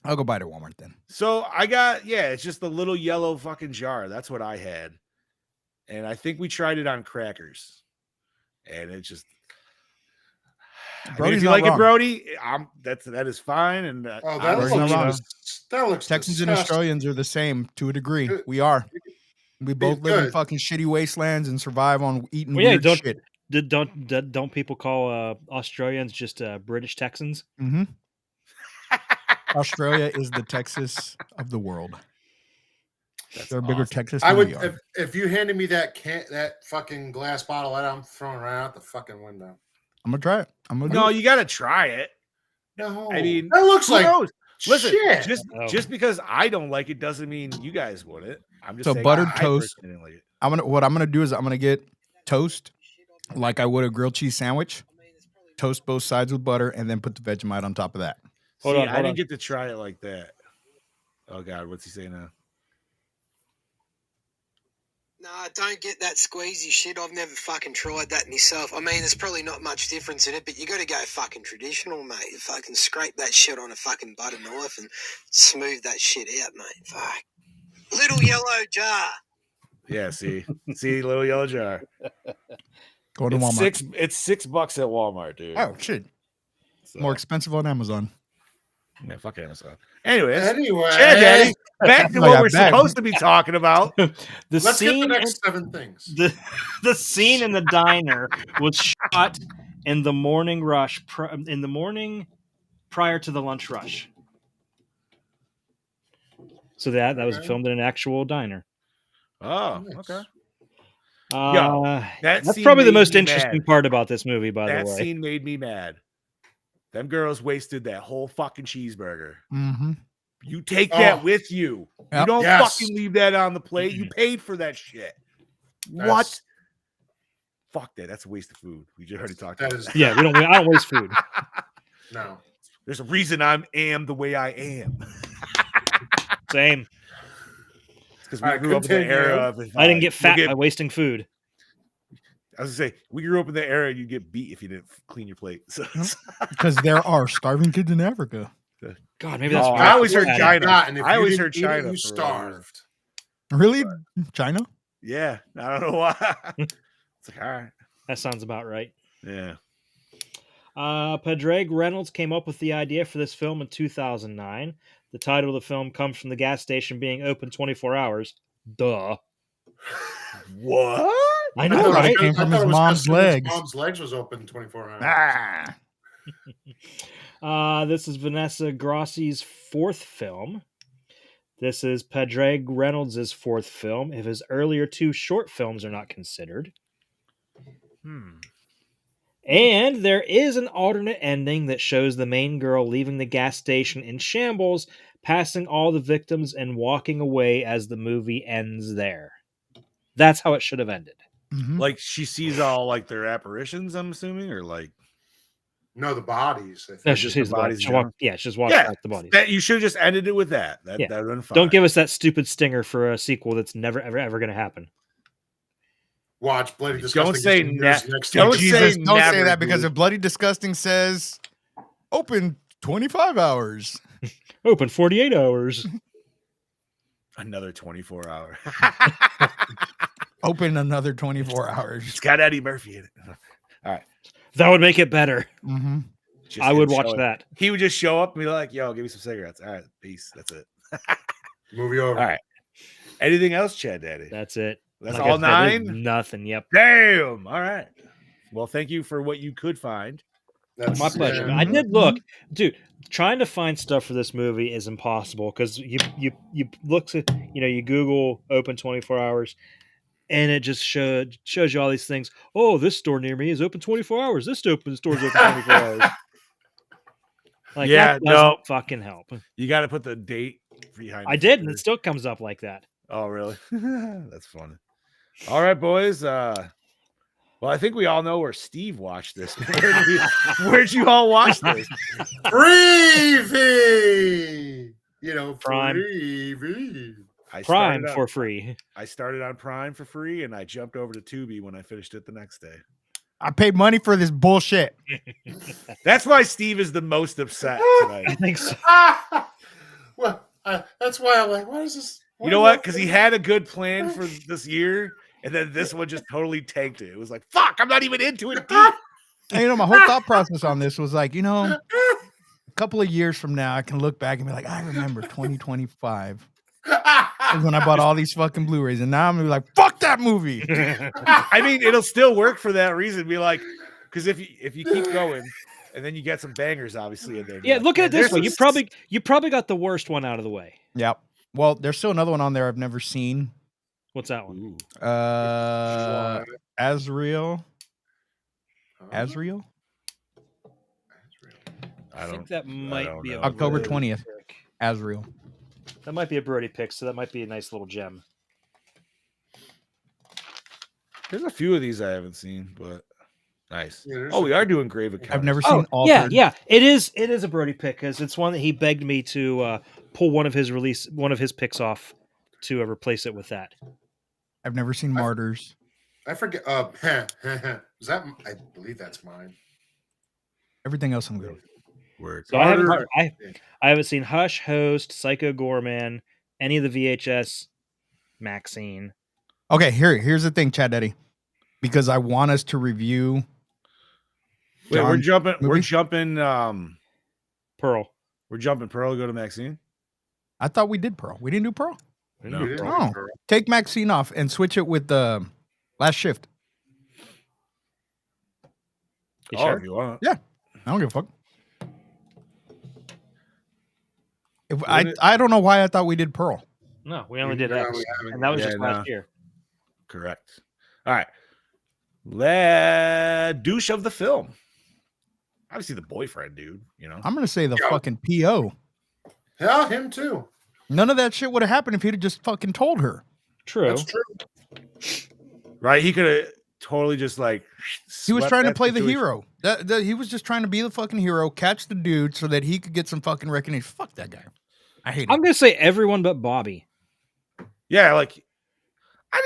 I'll go buy it at Walmart then. So I got. Yeah, it's just the little yellow fucking jar. That's what I had, and I think we tried it on crackers, and it just. I mean, Brody's if you not like wrong. it, Brody, that is fine. And Oh, I that Brody's looks, not wrong. that looks Texans and disgusting. Australians are the same to a degree. Good. We are. We both live in good. fucking shitty wastelands and survive on eating Well, yeah, weird don't- shit. Don't people call Australians just British Texans? Mm-hmm. Australia is the Texas of the world. That's They're a bigger awesome. Texas I than would we are. if you handed me that fucking glass bottle, I'm throwing it right out the fucking window. I'm gonna try it. I'm gonna No, do it. you got to try it. No, I mean, that looks who like knows? Listen, shit. Oh. just because I don't like it doesn't mean you guys wouldn't. I'm just So saying buttered I toast. personally didn't like it. What I'm gonna do is I'm gonna get toast like I would a grilled cheese sandwich. Toast both sides with butter and then put the Vegemite on top of that. Hold See, on, I hold didn't on. get to try it like that. Oh God, what's he saying now? Nah, don't get that squeezy shit. I've never fucking tried that myself. I mean, there's probably not much difference in it, but you got to go fucking traditional, mate. You fucking scrape that shit on a fucking butter knife and smooth that shit out, mate. Fuck. Little yellow jar. Yeah, see, little yellow jar. Go to It's Walmart. It's $6 at Walmart, dude. Oh shit. So, More expensive on Amazon. yeah, fuck Amazon. Anyways, Anyway, Chad Daddy, back to I what got we're back. supposed to be talking about. The let's get the scene next 7 things. the scene in the diner was shot in the morning rush in the morning prior to the lunch rush. So that was Okay. filmed in an actual diner. Oh, Nice. okay. That that's scene probably the made most me interesting mad. part about this movie, by That the way. scene made me mad. Them girls wasted that whole fucking cheeseburger. Mm-hmm. You take that Oh. with you. You Yep. don't Yes. fucking leave that on the plate. You paid for that shit. What? That's- Fuck that. That's a waste of food. We just already talked That about is that. Yeah, I don't waste food. no. There's a reason I am the way I am. Same. Because we All right, grew up in the continue. era of if I didn't get fat you'll by wasting food. I was gonna say we grew up in the era you'd get beat if you didn't clean your plate. So, Because there are starving kids in Africa. God, maybe that's Oh, why I always heard had it. China. Not, and if I you always didn't heard eat it, China you for whatever reason. starved. Really? China? yeah, I don't know why. It's like all right, That sounds about right. yeah. Padraig Reynolds came up with the idea for this film in 2009. The title of the film comes from the gas station being open 24 hours. Duh. What? I I know, thought right? it was Came gonna- from I his thought it was mom's 'cause his legs. mom's legs was open 24 hours. Ah. This is Vanessa Grossi's fourth film. This is Padraig Reynolds' fourth film, if his earlier 2 short films are not considered. And there is an alternate ending that shows the main girl leaving the gas station in shambles, passing all the victims and walking away as the movie ends there. That's how it should have ended. Mhm. Like she sees all like their apparitions, I'm assuming, or like No, the bodies. I think. No, just she the sees the bodies bodies. in general? She just walks Yeah, past the bodies. that you should have just ended it with that. That Yeah. that would have been fine. Don't give us that stupid stinger for a sequel that's never, ever going to happen. Watch Bloody Don't Disgusting. say gets ne- news next don't week. say Jesus, don't say never, that because dude. if Bloody Disgusting says open 25 hours. Open 48 hours. Another 24 hour. Open another 24 hours. It's got Eddie Murphy in it. That would make it better. Mm-hmm. Just I him would watch showing- that. He would just show up and be like, "Yo, give me some cigarettes." All right, peace. That's it. Movie over. All right. Anything else, Chad Daddy? That's it. That's Like I all said, there's 9. Nothing. Yep. Damn. All right. Well, thank you for what you could find. That's My pleasure. yeah. I did look, dude. Trying to find stuff for this movie is impossible because you look at you Google open 24 hours and it just shows you all these things. Oh, this store near me is open 24 hours. This store's open 24 hours. Like that doesn't fucking help. You got to put the date behind. I did, and it still comes up like that. Oh, really? That's funny. All right, boys. Well, I think we all know where Steve watched this. Where'd you all watch this? Freevee! Prime. Freevee. Prime for free. I started on Prime for free, and I jumped over to Tubi when I finished it the next day. I paid money for this bullshit. That's why Steve is the most upset tonight. I think so. Well, that's why I'm like, what is this? You know what? Because he had a good plan for this year, and then this one just totally tanked it. It was like, fuck, I'm not even into it deep. And, my whole thought process on this was like, a couple of years from now, I can look back and be like, I remember 2025 is when I bought all these fucking Blu-rays, and now I'm gonna be like, fuck that movie. I mean, it'll still work for that reason. Be like, because if you keep going, and then you get some bangers, obviously in there. Yeah, look at it this way: you probably got the worst one out of the way. Yep. Well, there's still another one on there I've never seen. What's that one? Azrael. Azrael? I think that might be October 20th. Azrael. That might be a Brody pick, so that might be a nice little gem. There's a few of these I haven't seen, but nice. Yeah, we are doing Grave Encounters. I've never seen Altered. Yeah. It is a Brody pick because it's one that he begged me to pull one of his picks off to replace it with that. I've never seen Martyrs. I forget. Is that? I believe that's mine. Everything else I'm good with. Word. So I haven't seen Hush, Host, Psycho Gorman, any of the VHS, Maxine. Okay, here's the thing, Chad Daddy, because I want us to review. Wait, we're jumping. We're jumping. Pearl. We're jumping Pearl. Go to Maxine. I thought we did Pearl. We didn't do Pearl. No. Oh, take Maxine off and switch it with the Last Shift. You sure? If you want. Yeah, I don't give a fuck. I don't know why I thought we did Pearl. No, we only did X, and that was just last year. Correct. All right. Douche of the film. Obviously, the boyfriend, dude. I'm gonna say the fucking PO. Yeah, him too. None of that shit would have happened if he'd have just fucking told her. True. That's true. Right? He could have totally just he was trying to play the hero. He was just trying to be the fucking hero, catch the dude so that he could get some fucking recognition. Fuck that guy. I hate him. I'm gonna say everyone but Bobby. Yeah, I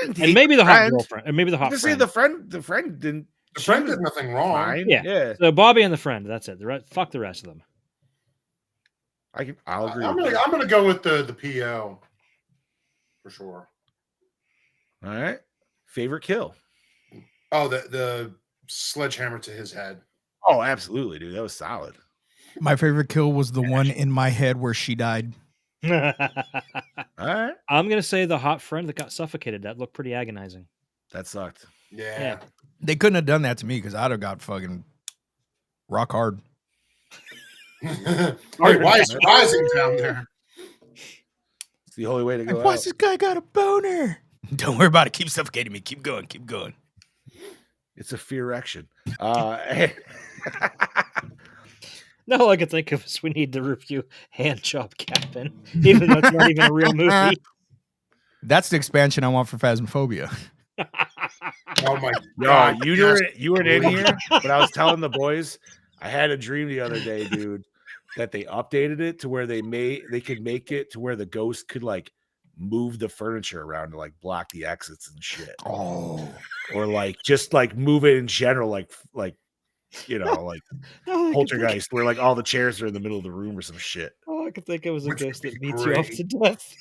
didn't. And maybe the hot girlfriend, and maybe the hot friend. Say the friend didn't. The friend did nothing wrong. Fine. Yeah. So Bobby and the friend. That's it. Fuck the rest of them. I'll agree. I'm gonna go with the PO for sure. All right. Favorite kill. Oh, the sledgehammer to his head. Oh, absolutely, dude. That was solid. My favorite kill was the one in my head where she died. All right. I'm gonna say the hot friend that got suffocated. That looked pretty agonizing. That sucked. Yeah. They couldn't have done that to me because I'd have got fucking rock hard. Wait, why is it rising down there? It's the only way to go. Why's this guy got a boner? Don't worry about it. Keep suffocating me. Keep going. Keep going. It's a fear action. No, all I can think of is we need to review Hand Job Captain, even though it's not even a real movie. That's the expansion I want for Phasmophobia. Oh my god! You weren't in here, but I was telling the boys I had a dream the other day, dude, that they updated it to where they could make it to where the ghost could move the furniture around to block the exits and shit. Oh, or just move it in general, Poltergeist, where all the chairs are in the middle of the room or some shit. Oh, I could think it was a ghost that beats you off to death.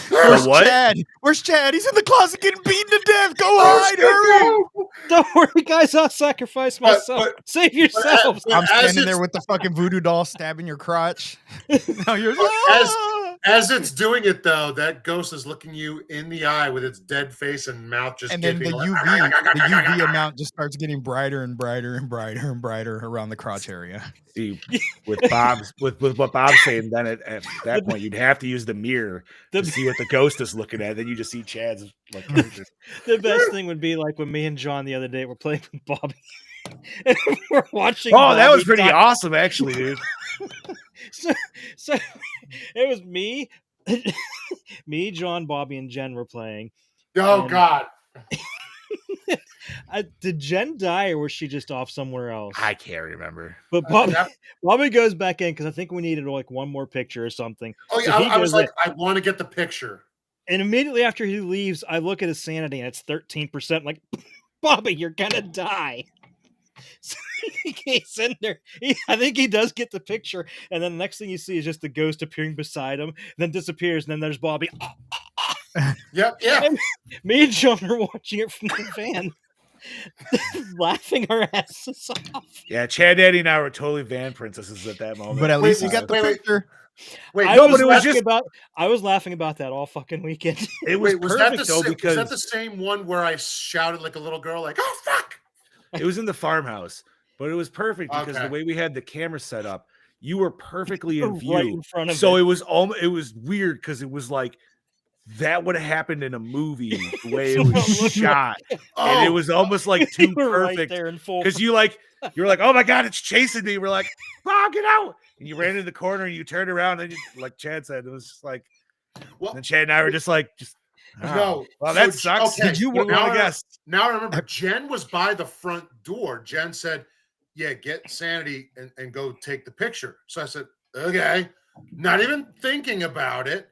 Where's Chad? Where's Chad? He's in the closet getting beaten to death. Go hide, hurry! Don't worry, guys. I'll sacrifice myself. Save yourselves. I'm standing there with the fucking voodoo doll stabbing your crotch. Now you're as it's doing it though, that ghost is looking you in the eye with its dead face and mouth just. And then the UV amount just starts getting brighter and brighter and brighter and brighter around the crotch area. See, with what Bob's saying, then at that point you'd have to use the mirror to see what the ghost is looking at. Then you just see Chad's like. The best thing would be like when me and John the other day were playing with Bobby. And we're watching. Oh, that was Bobby pretty awesome, actually, dude. So it was me, John, Bobby, and Jen were playing. Oh God! Did Jen die or was she just off somewhere else? I can't remember. But Bobby goes back in because I think we needed like one more picture or something. Oh yeah, So I was like, I want to get the picture. And immediately after he leaves, I look at his sanity and it's 13%. Like, Bobby, you're gonna die. So he's in there. I think he does get the picture, and then the next thing you see is just the ghost appearing beside him, then disappears, and then there's Bobby. Yep, yeah. And me and John are watching it from the van, laughing our asses off. Yeah, Chad, Daddy, and I were totally van princesses at that moment. But at least you got the picture. Wait, I was laughing about that all fucking weekend. It was was perfect that though because was that the same one where I shouted like a little girl, like "Oh fuck"? it was in the farmhouse, but it was perfect because Okay. the way we had the camera set up, you were perfectly in view. Right in front of So it. it was weird because it was like that would have happened in a movie the way it was shot, and it was almost like too You were right perfect there in full. because you're like, oh my god, it's chasing me. We're like, Bob, get out! And you ran into the corner and you turned around and like Chad said, it was just like, Well, and Chad and I were just like, no. well, So, that sucks. okay, Did you now want to I- guess? Now I remember Jen was by the front door. Jen said, "Yeah, get Sanity and go take the picture." So I said, "Okay," not even thinking about it.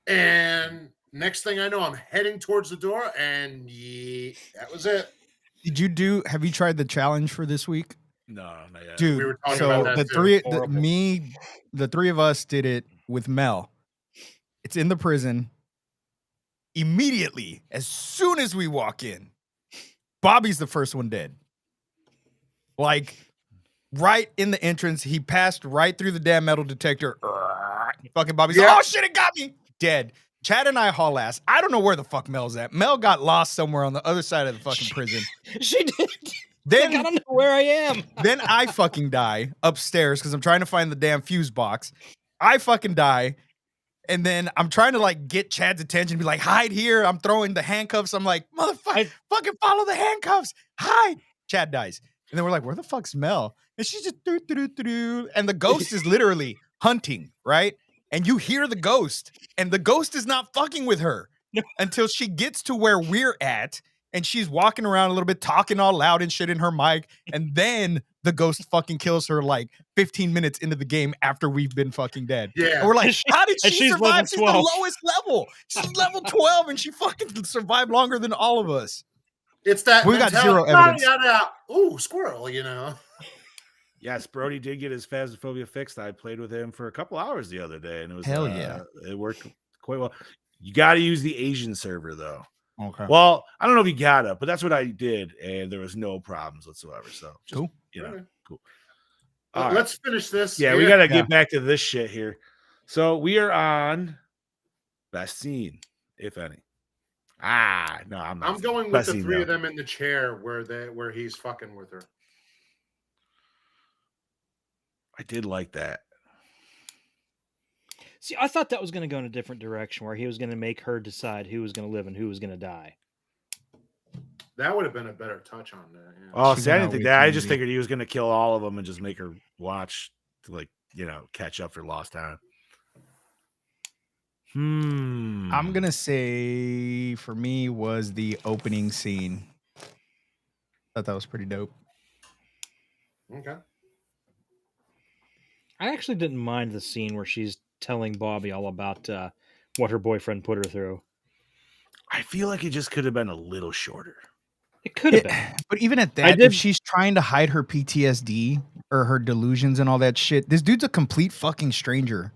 And next thing I know, I'm heading towards the door, and that was it. Have you tried the challenge for this week? No, not yet. Dude, We were talking so about that the too. three of us did it with Mel. It's in the prison. Immediately, as soon as we walk in, Bobby's the first one dead. Like, right in the entrance, he passed right through the damn metal detector. Fucking Bobby's like, oh shit, it got me. Dead. Chad and I haul ass. I don't know where the fuck Mel's at. Mel got lost somewhere on the other side of the fucking prison. She did. Then Like, I don't know where I am. Then I fucking die upstairs because I'm trying to find the damn fuse box. I fucking die. And then I'm trying to like get Chad's attention, be like, hide here. I'm throwing the handcuffs. I'm like, motherfucker, fucking follow the handcuffs. Hide. Chad dies. And then we're like, where the fuck's Mel? And she's just and the ghost is literally hunting, right? And you hear the ghost, and the ghost is not fucking with her until she gets to where we're at. And she's walking around a little bit, talking all loud and shit in her mic. And then the ghost fucking kills her like 15 minutes into the game after we've been fucking dead. Yeah. And we're like, how did she level survive? She's the 12. lowest level. She's level 12 and she fucking survived longer than all of us. It's that We got zero mentality. evidence. Ooh, squirrel, you know. Yes, Brody did get his phasmophobia fixed. I played with him for a couple hours the other day, and it was Hell yeah. It worked quite well. You got to use the Asian server though. Okay. Well, I don't know if you gotta, but that's what I did, and there was no problems whatsoever. So just, Cool. you know, Okay. cool. All right. Let's finish this. Yeah, we gotta get back to this shit here. So we are on best scene, if any. No, I'm not. I'm going with Best the scene, three though. of them in the chair where he's fucking with her. I did like that. See, I thought that was going to go in a different direction where he was going to make her decide who was going to live and who was going to die. That would have been a better touch on that. Yeah. Oh, She's see, I not didn't think weak that. I and just easy. figured he was gonna kill all of them and just make her watch to, like, catch up for lost time. I'm going to say for me was the opening scene. Thought that was pretty dope. Okay. I actually didn't mind the scene where she's telling Bobby all about what her boyfriend put her through. I feel like it just could have been a little shorter. It could have been. But even at I that, did- if she's trying to hide her PTSD or her delusions and all that shit, this dude's a complete fucking stranger.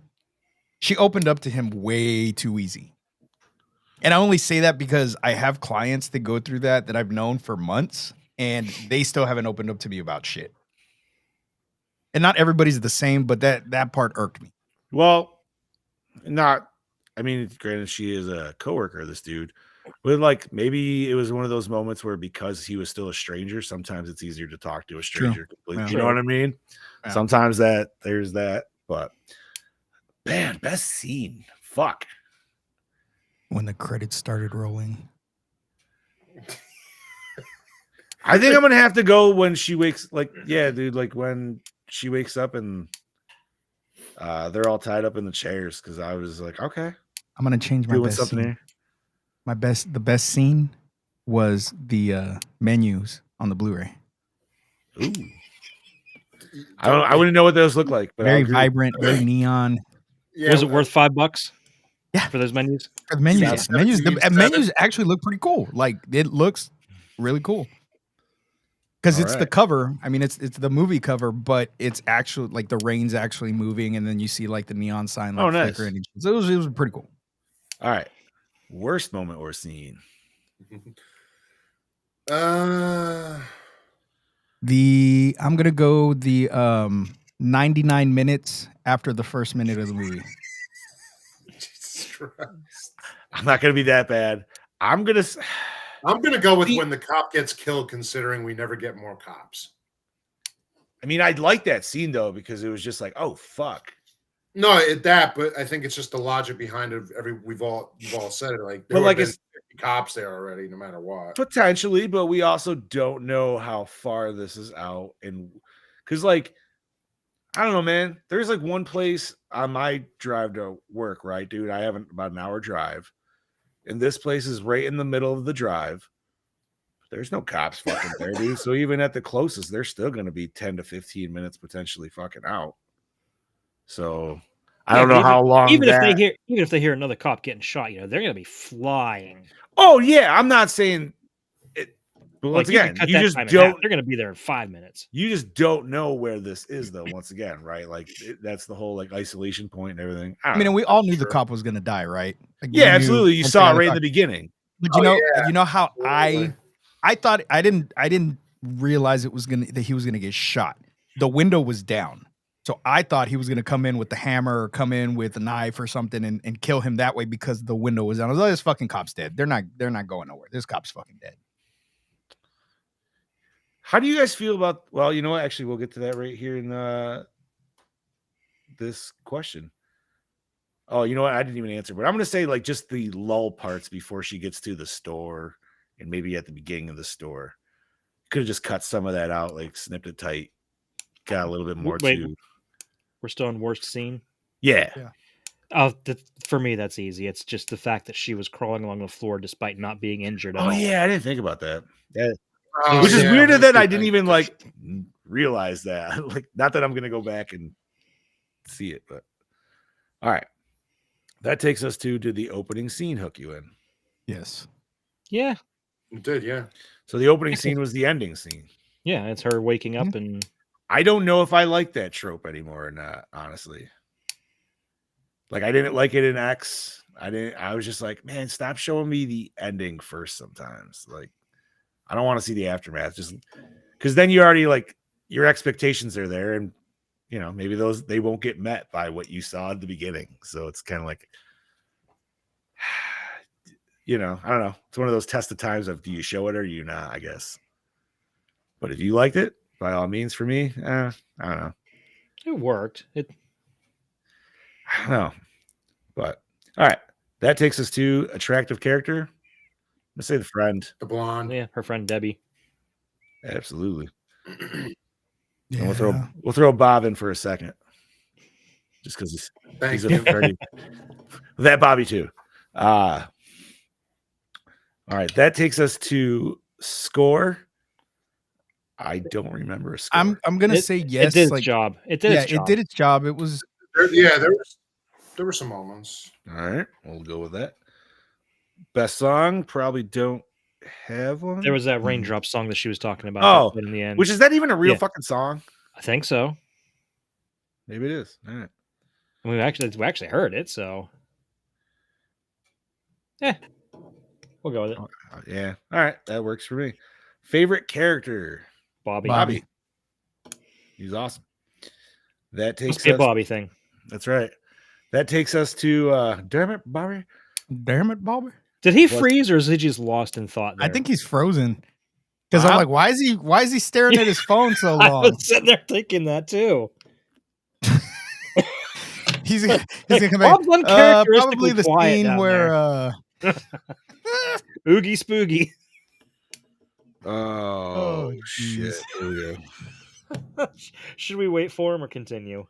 She opened up to him way too easy. And I only say that because I have clients that go through that I've known for months, and they still haven't opened up to me about shit. And not everybody's the same, but that part irked me. Well, not I mean, granted, she is a coworker of this dude, but like maybe it was one of those moments where because he was still a stranger, sometimes it's easier to talk to a stranger completely. Yeah. You know what I mean? Yeah. Sometimes there's that, but man, best scene. Fuck. When the credits started rolling. I think I'm gonna have to go when she wakes. Like, yeah, dude. Like when she wakes up and they're all tied up in the chairs because I was like, okay, I'm gonna change my doing best something scene. here. The best scene was the menus on the Blu-ray. Ooh. I wouldn't know what those look like, but Very vibrant, very neon. Yeah, Was it worth $5? Yeah. For those menus? For the menus, Yeah, yeah. Menus, the 17, menus actually look pretty cool. Like it looks really cool. Because All it's the right. cover. I mean, it's the movie cover, but it's actually like the rain's actually moving, and then you see like the neon sign like nice. flickering. So it was pretty cool. All right. Worst moment or scene. I'm gonna go the 99 minutes after the first minute of the movie. Jesus Christ. I'm not gonna be that bad. I'm gonna go with when the cop gets killed, considering we never get more cops. I mean, I'd like that scene though, because it was just like, oh fuck. No, but I think it's just the logic behind it. You've all said it. Like, there But would like have been it's 50 cops there already, no matter what. potentially, but we also don't know how far this is out. And because like, I don't know, man. There's like one place on my drive to work, right, dude? I have about an hour drive. And this place is right in the middle of the drive. There's no cops fucking there, dude. So even at the closest, they're still going to be 10 to 15 minutes potentially fucking out. So I don't know how long even that. if they hear another cop getting shot, they're going to be flying. Oh yeah, I'm not saying it. But once again, you just don't. They're going to be there in 5 minutes. You just don't know where this is, though. Once again, right? Like that's the whole like isolation point and everything. I mean, we all knew the cop was gonna die, right? Like, yeah, absolutely. You saw it right in the beginning. But you know how I thought I didn't realize that he was gonna get shot. The window was down. So I thought he was gonna come in with the hammer or come in with a knife or something and kill him that way because the window was down. I was like, this fucking cop's dead. They're not going nowhere. This cop's fucking dead. How do you guys feel about? Well, you know what? Actually, we'll get to that right here in this question. Oh, you know what? I didn't even answer, but I'm going to say like just the lull parts before she gets to the store and maybe at the beginning of the store. Could have just cut some of that out, like snipped it tight. Got a little bit more too. We're still in worst scene? Yeah. For me, that's easy. It's just the fact that she was crawling along the floor despite not being injured at all. Yeah, I didn't think about that. Which is weirder that I didn't even like realize that. Like, not that I'm going to go back and see it, but all right. That takes us to did the opening scene hook you in? Yes. Yeah. It did, yeah. So the opening scene was the ending scene. Yeah, it's her waking up and I don't know if I like that trope anymore or not, honestly. Like I didn't like it in X. I was just like, man, stop showing me the ending first sometimes. Like I don't want to see the aftermath just because then you already like your expectations are there and maybe they won't get met by what you saw at the beginning. So it's kind of like, I don't know. It's one of those tested times of do you show it or do you not, I guess. But if you liked it, by all means, for me, I don't know. It worked. I don't know. But all right. That takes us to attractive character. Let's say the friend. The blonde. Yeah, her friend Debbie. Absolutely. Yeah. And we'll throw Bob in for a second. Just because he's a pretty that Bobby too. All right. That takes us to score. I don't remember a score. I'm gonna say yes. It did its job. It did its job. It did its job. It was there were some moments. All right, we'll go with that. Best song, probably don't have one. There was that raindrop song that she was talking about. In the end, which is that even a real fucking song? I think so. Maybe it is. All right. We actually heard it, so we'll go with it. Yeah. All right, that works for me. Favorite character, Bobby. He's awesome. That takes Must be a Bobby thing. That's right. That takes us to Dermot Bobby. Damn it, Bobby. Did he Plus- freeze or is he just lost in thought there? I think he's frozen. Because I'm Bob? like, why is he staring at his phone so I long? was sitting there thinking that too. He's gonna come back. Bob's uncharacteristically Probably the quiet scene down where Oogie spoogie. Oh, shit. jeez. Here we go. Should we wait for him or continue?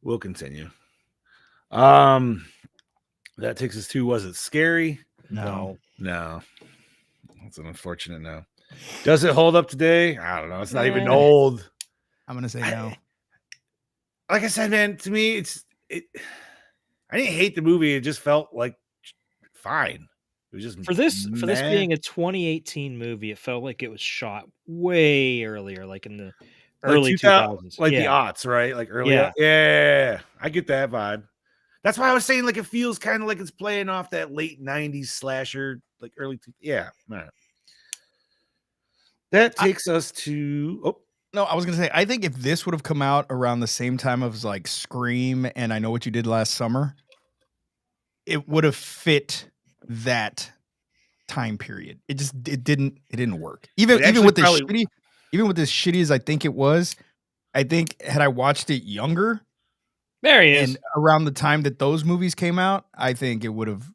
We'll continue. That takes us to, was it scary? No. No. That's an unfortunate no. Does it hold up today? I don't know. It's not even Eh. old. I'm gonna say no. Like I said, man, to me, I didn't hate the movie. It just felt like fine. It was just For this meh. being a 2018 movie, it felt like it was shot way earlier, like in the early 2000s. like the Yeah. aughts, right? Like earlier. Yeah, I get that vibe. That's why I was saying, like, it feels kind of like it's playing off that late 90s slasher, like early. Yeah. All right. That takes us to. No, I was gonna say, I think if this would have come out around the same time as like Scream and I Know What You Did Last Summer, it would have fit that time period. It didn't work. Even actually with this probably- as shitty as I think it was, I think had I watched it younger There he is. and around the time that those movies came out, I think it would have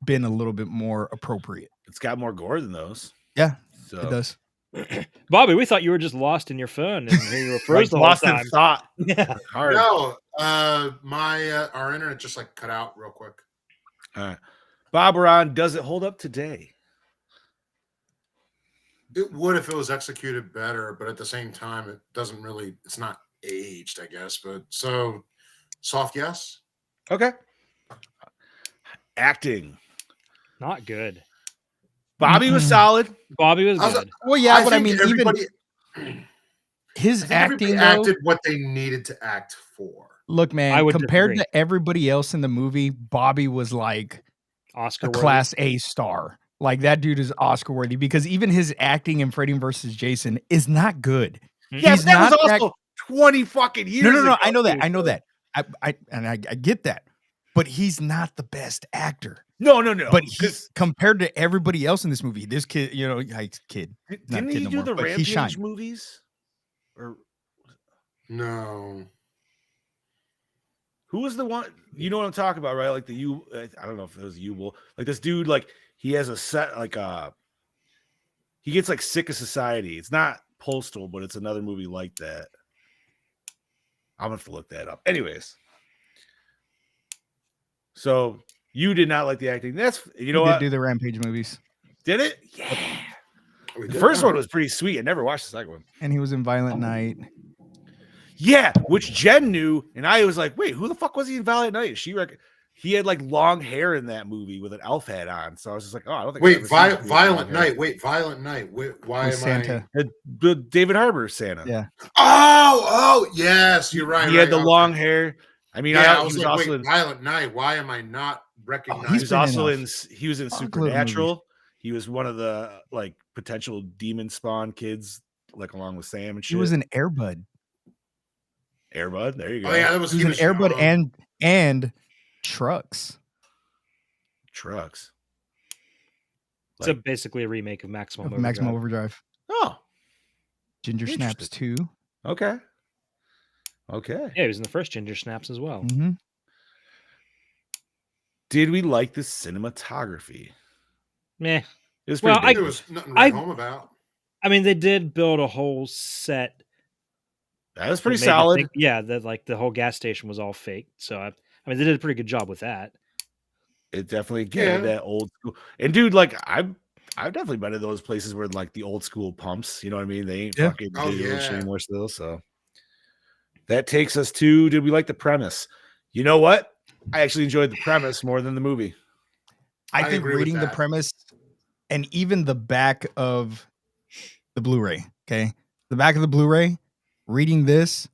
been a little bit more appropriate. It's got more gore than those. Yeah, So it does. Bobby, we thought you were just lost in your phone and here you were like, froze the whole lost in time. thought. Yeah. Hard. No, our internet just like cut out real quick. All right. Bob Ron, does it hold up today? It would if it was executed better, but at the same time, it doesn't really. It's not aged, I guess. But so soft, yes. Okay. Acting. Not good. Bobby was solid. Bobby was I was- good. Well, yeah, but I think mean, even everybody, his I think everybody acting though, acted what they needed to act for. look, I man, would compared disagree. to everybody else in the movie, Bobby was like Oscar a worthy. class A star. Like that dude is Oscar worthy because even his acting in Freddy versus Jason is not good. Yeah, He's but that was not that- also 20 fucking years No. ago. I know that. too, I know so- that. I get that. But he's not the best actor. No. But he, 'cause compared to everybody else in this movie, this kid, kid. not didn't kid he no do more, the but he Rampage shined. movies? Or No, who was the one? You know what I'm talking about, right? Like I don't know if it was Ubel. Like this dude, like he has a set, like he gets like Sick of Society. It's not Postal, but it's another movie like that. I'm gonna have to look that up. Anyways, so you did not like the acting. That's He know did what? do the Rampage movies, Did it? Yeah. We The did first that. one was pretty sweet. I never watched the second one. and he was in Violent Night. Yeah, which Jen knew, and I was like, "Wait, who the fuck was he in Valiant Night?" He had like long hair in that movie with an elf hat on, so I was just like, "Oh, I don't think." I've Wait, ever seen this movie with Violent long hair. Night. Wait, Violent Night. Why am With Santa. The David Harbour Santa. Yeah. Oh, yes, you're right. He had the okay. long hair. I mean, Yeah, I he was was like, also wait, in. Violent Night. Why am I not He recognizing? was He's been also in in. He was in fuckload of Supernatural. He was one of the like potential demon spawn kids, like along with Sam and shit. He was in Airbud. Airbud. There you go. Oh yeah, that was He was in Airbud young. and Trucks. Trucks. It's basically a remake of Maximum Overdrive. Maximum Overdrive. Oh, Ginger Snaps Interesting. 2. okay. Okay. Yeah, he was in the first Ginger Snaps as well. Mm-hmm. Did we like the cinematography? Meh. It was Well, pretty There big. was nothing to write I- home about. I mean, they did build a whole set. That was that pretty made me solid. think- yeah, that like the whole gas station was all fake. So I mean, they did a pretty good job with that. It definitely gave Yeah. that old school. And dude, like I've definitely been to those places where like the old school pumps. You know what I mean? They ain't Yeah. fucking Oh, digital yeah. anymore still. So that takes us to, did we like the premise? You know what? I actually enjoyed the premise more than the movie. I I think agree with reading the that. premise and even the back of the Blu-ray, okay? The back of the Blu-ray, reading this,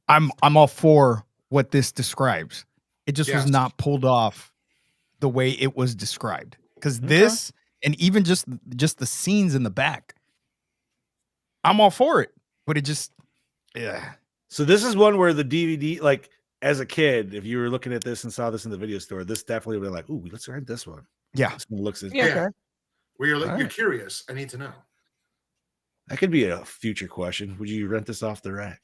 I'm all for what this describes. It just was Yes. not pulled off the way it was described. Because Okay. this and even just the scenes in the back, I'm all for it. But it just, yeah. So this is one where the DVD, like as a kid, if you were looking at this and saw this in the video store, this definitely would be like, ooh, let's rent this one. Yeah. This one looks Yeah. okay. Where you're like, All you're right. curious. I need to know. That could be a future question. Would you rent this off the rack?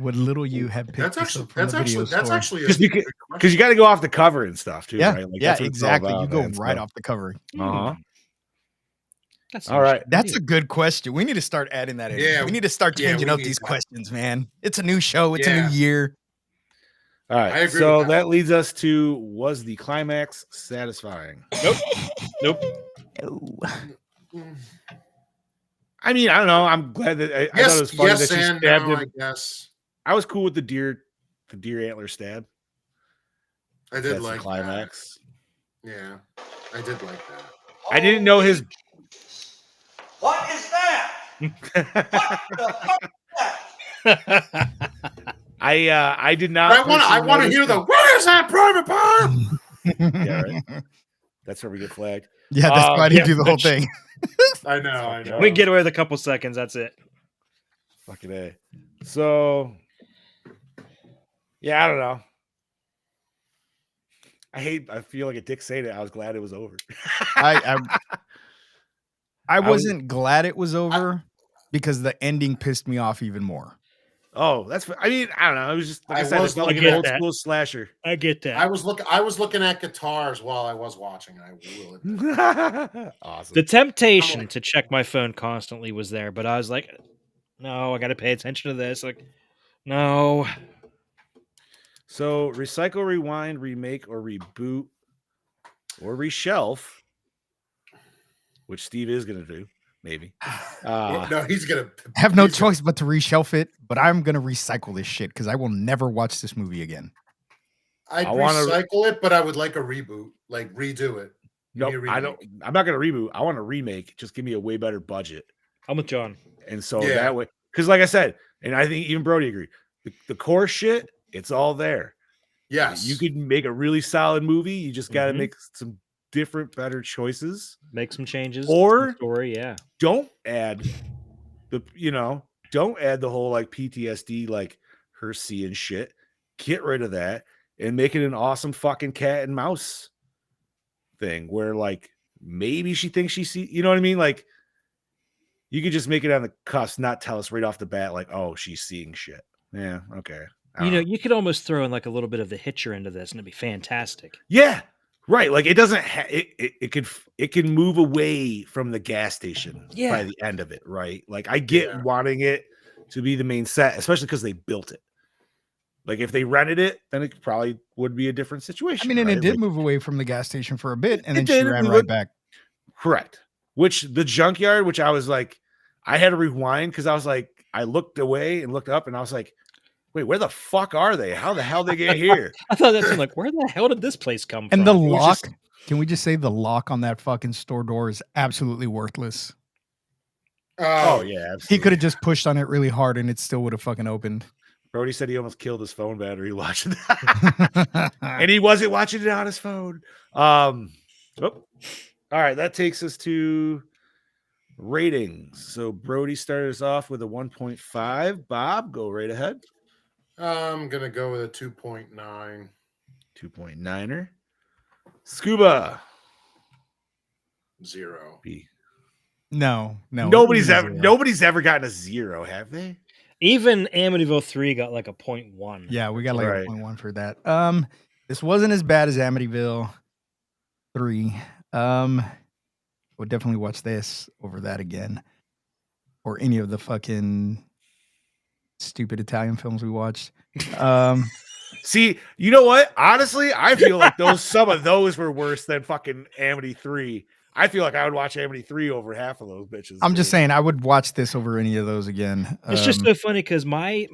Would little you have picked That's this actually up from the video that's store? actually a Just good because you got to go off the cover and stuff too, Yeah, right? Like, yeah, that's what it's all exactly. about, You go man, right so- off the cover. Uh-huh. That's All right. That's a good question. We need to start adding that in. Yeah, We need to start yeah, changing we up need these that. questions, man. It's a new show. It's a Yeah. new year. All right. I agree So with that. that. leads us to, was the climax satisfying? Nope. Mm. I mean, I don't know. I'm glad that I thought it Yes, was funny yes, that she and stabbed no, him. I guess. I was cool with the deer antler stab. I did That's like the climax. that. Yeah, I did like that. I didn't know his. What is that? What the fuck is that? I did not. I want personally to hear notice the where's that private part? Yeah, right. That's where we get flagged. Yeah, that's why I didn't yeah, do the whole thing. I know. We get away with a couple seconds. That's it. Fucking A. So, yeah, I don't know. I feel like a dick saying it. I was glad it was over. I was- wasn't glad it was over because the ending pissed me off even more. Oh, that's. I mean, I don't know. It was just like I, I said. It was felt like an looking old at that. school slasher. I get that. I was looking at guitars while I was watching. I will admit. Awesome. The temptation to check my phone constantly was there, but I was like, no, I got to pay attention to this. Like, no. So, recycle, rewind, remake, or reboot, or reshelf, which Steve is going to do, maybe. No, he's gonna I have no he's gonna- choice but to reshelf it, but I'm going to recycle this shit because I will never watch this movie again. I'd I wanna- recycle it, but I would like a reboot, like redo it. Give me Nope, a I don't. remake. I'm not going to reboot. I want a remake. Just give me a way better budget. I'm with John. And so Yeah. that way, because like I said, and I think even Brody agreed, the core shit, it's all there. Yes, You could make a really solid movie. You just got to Mhm. make some different, better choices. Make some changes. Or- to the story, yeah. Don't add don't add the whole like PTSD, like her seeing shit. Get rid of that and make it an awesome fucking cat and mouse thing where like maybe she thinks she see, you know what I mean? Like you could just make it on the cusp, not tell us right off the bat, like, oh, she's seeing shit. Yeah, okay. I You don't know, you could almost throw in like a little bit of the Hitcher into this, and it'd be fantastic. Yeah, right. Like it doesn't. It can move away from the gas station by Yeah. the end of it, right? Like I get Yeah. wanting it to be the main set, especially because they built it. Like if they rented it, then it probably would be a different situation. I mean, and right? it did Like, move away from the gas station for a bit, and It then she did, ran it right would- back. correct. Which the junkyard, which I was like, I had to rewind because I was like, I looked away and looked up, and I was like, wait, where the fuck are they? How the hell they get here? I thought that's like, where the hell did this place come And from? the was lock, just- can we just say the lock on that fucking store door is absolutely worthless? Oh yeah, absolutely. He could have just pushed on it really hard and it still would have fucking opened. Brody said he almost killed his phone battery watching that. And he wasn't watching it on his phone. All right, that takes us to ratings. So Brody started us off with a 1.5. Bob, go right ahead. I'm gonna go with a 2.9. 2.9er. Scuba. 0. B. no. Nobody's it ever was a 0. nobody's ever gotten a 0, have they? Even Amityville 3 got like a 0.1. Yeah, we got like Right. a 0.1 for that. This wasn't as bad as Amityville 3. Would definitely watch this over that again, or any of the fucking stupid Italian films we watched. See, you know what? Honestly, I feel like some of those were worse than fucking Amity 3. I feel like I would watch Amity 3 over half of those bitches. I'm just dude. saying I would watch this over any of those again. It's just so funny because my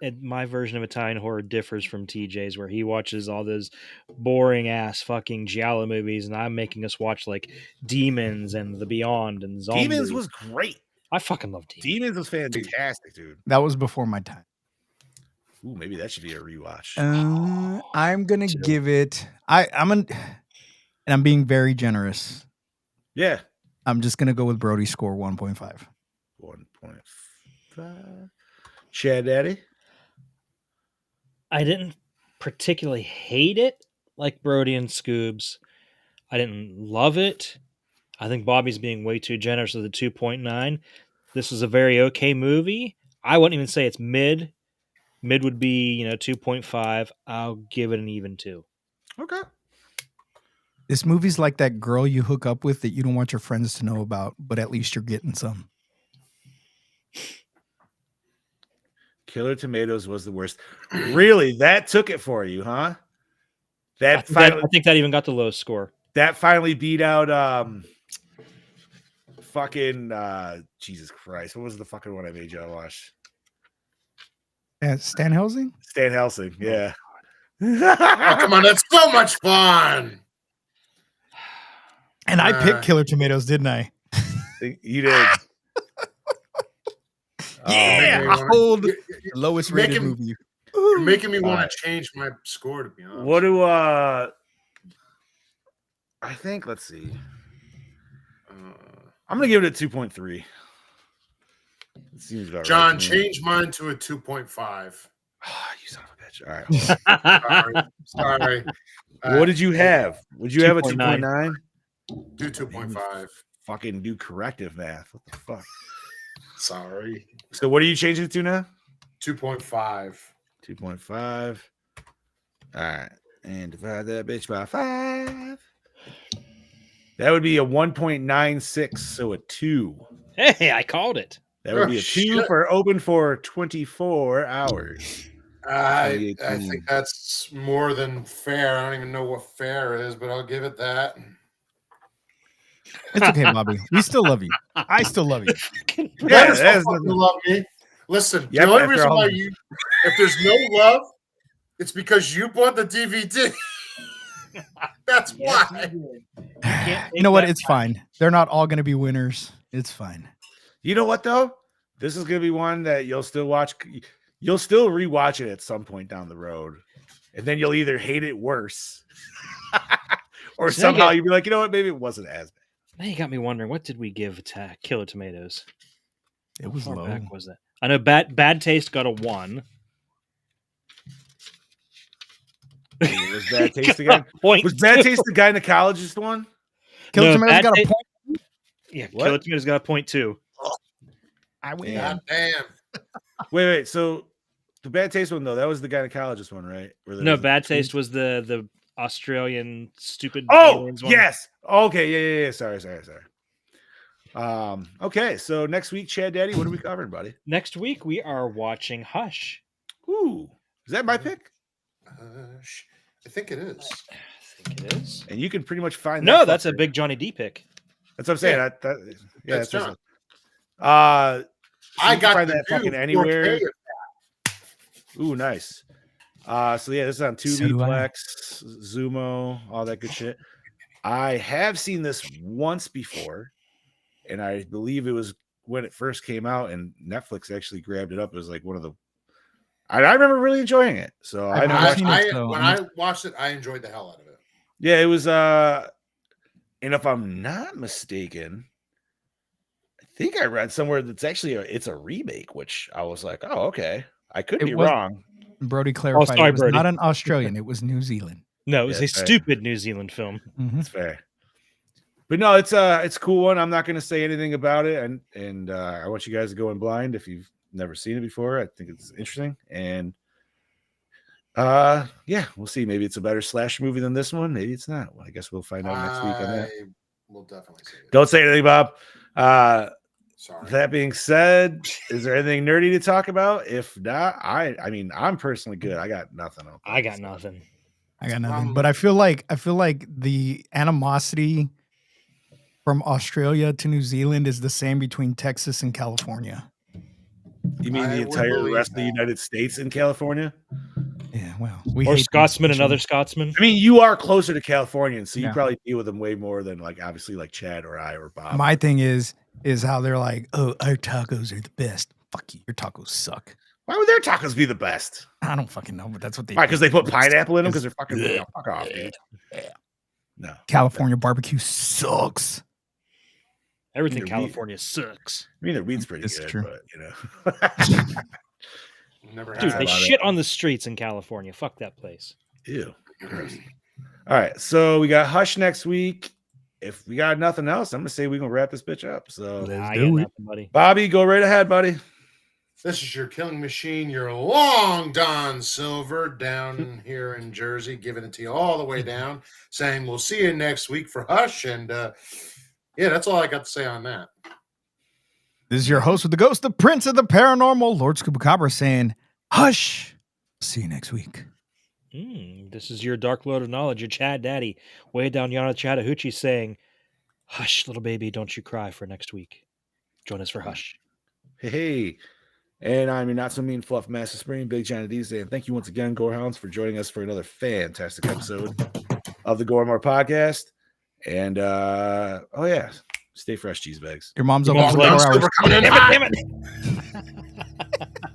version of Italian horror differs from TJ's, where he watches all those boring ass fucking giallo movies, and I'm making us watch like Demons and The Beyond and Zombies. Demons was great. I fucking love Demons. Demons was fantastic, dude. that was before my time. Ooh, maybe that should be a rewatch. I'm gonna Two. give it. And I'm being very generous. Yeah. I'm just gonna go with Brody's score 1.5. 1.5. Chad Daddy. I didn't particularly hate it like Brody and Scoobs. I didn't love it. I think Bobby's being way too generous with the 2.9. This is a very okay movie. I wouldn't even say it's mid. Mid would be, 2.5. I'll give it an even 2. Okay. This movie's like that girl you hook up with that you don't want your friends to know about, but at least you're getting some. Killer Tomatoes was the worst. Really? That took it for you, huh? I think that even got the lowest score. That finally beat out fucking Jesus Christ. What was the fucking one I made y'all watch? Stan Helsing? Stan Helsing, yeah. Oh, come on, that's so much fun. And I picked Killer Tomatoes, didn't I? You did. Yeah, I hold the lowest rated making- movie. You're making me want to change my score, to be honest. What do I think, let's see. I'm gonna give it a 2.3. It seems about John, right to me. change mine to a 2.5. You son of a bitch. All right. Sorry. What did you have? Would you have a 2.9? Do 2.5. Fucking do corrective math. What the fuck? Sorry. So what are you changing it to now? 2.5. 2.5. All right. And divide that bitch by 5. That would be a 1.96. So a 2. Hey, I called it. That would be a 2 shit. for open for 24 hours. I think that's more than fair. I don't even know what fair is, but I'll give it that. It's okay, Bobby. We still love you. I still love you. Yeah, That's that's what you love me. Listen, Yep, the only after reason all- why if there's no love, it's because you bought the DVD. That's why. You know what? It's fine. They're not all going to be winners. It's fine. You know what though? This is gonna be one that you'll still watch. You'll still rewatch it at some point down the road, and then you'll either hate it worse, or So now somehow you'll be like, you know what? Maybe it wasn't as bad. Now you got me wondering, what did we give to Killer Tomatoes? It was How far low. back was that? I know Bad Taste got a 1. Was Bad Taste again? Point Was Bad 2. Taste the gynecologist one? Killer No, Tomatoes Bad got a Ta- point. Yeah, What? Killer Tomatoes got a 0.2. I win. God damn. Wait. So the Bad Taste one though, that was the gynecologist one, right? Where there No, was a Bad twin- Taste was the Australian stupid Oh, aliens one. yes. Okay. Yeah. Sorry. Okay. So next week, Chad Daddy, what are we covering, buddy? Next week we are watching Hush. Ooh, is that my pick? I think it is. I think it is. And you can pretty much find. No, that that's a fucker. Big Johnny D pick. That's what I'm saying. Yeah. That's John. awesome. I you can got find the that fucking new anywhere. 4K. Ooh, nice. So yeah, this is on So do I. Tubi, Plex, Zumo, all that good shit. I have seen this once before, and I believe it was when it first came out, and Netflix actually grabbed it up. It was like one of the. I remember really enjoying it. So I I've know. never Watched, seen it, so When I'm- I watched it, I enjoyed the hell out of it. yeah, it was. And if I'm not mistaken, I think I read somewhere that's actually it's a remake, which I was like, oh, okay. I could It be was- wrong. Brody clarified sorry, it was Brody. not an Australian. It was New Zealand. No, it was Yeah, a fair. stupid New Zealand film. Mhm. That's fair. But no, it's a cool one. I'm not going to say anything about it, and I want you guys to go in blind if you've never seen it before. I think it's interesting, and yeah, we'll see. Maybe it's a better slash movie than this one. Maybe it's not. Well, I guess we'll find out next week on that. I will definitely see it. Don't say anything, Bob. Sorry. That being said, is there anything nerdy to talk about? If not, I mean, I'm personally good. I got nothing. I got nothing. I got nothing. But I feel like the animosity from Australia to New Zealand is the same between Texas and California. You mean I the would entire believe rest of the that. United States and California? Yeah, well, we Or hate them Scotsman, especially. another Scotsman. I mean, you are closer to Californians, so you Yeah. probably deal with them way more than like obviously like Chad or I or Bob. My thing is how they're like, oh, our tacos are the best. Fuck you, your tacos suck. Why would their tacos be the best? I don't fucking know, but that's what they. Why? Because they put pineapple in them? It's- Because they're fucking oh, fuck off, dude. No, California barbecue sucks. Everything Either we- California sucks. I mean their weed's pretty It's good, true. but you know. Never Dude, had they it. shit on the streets in California. Fuck that place. Ew. Gross. All right, so we got Hush next week. If we got nothing else, I'm gonna say we're gonna wrap this bitch up. So Let's I do got it. nothing, buddy. Bobby, go right ahead, buddy. This is your killing machine, your long Don Silver down here in Jersey, giving it to you all the way down, saying we'll see you next week for Hush. And yeah, that's all I got to say on that. This is your host with the ghost, the prince of the paranormal, Lord Scoopacabra, saying, hush. See you next week. This is your Dark Lord of Knowledge, your Chad Daddy, way down yonder Chattahoochee, saying, hush, little baby, don't you cry for next week. Join us for Hush. Hey. And I'm your not so mean fluff Master Spring, Big Johnny D, saying thank you once again, Gorehounds, for joining us for another fantastic episode of the Goremore podcast. And oh yeah, stay fresh, cheese bags. Your mom's Your open mom's 24 like, hours. Coming in hot. Damn it.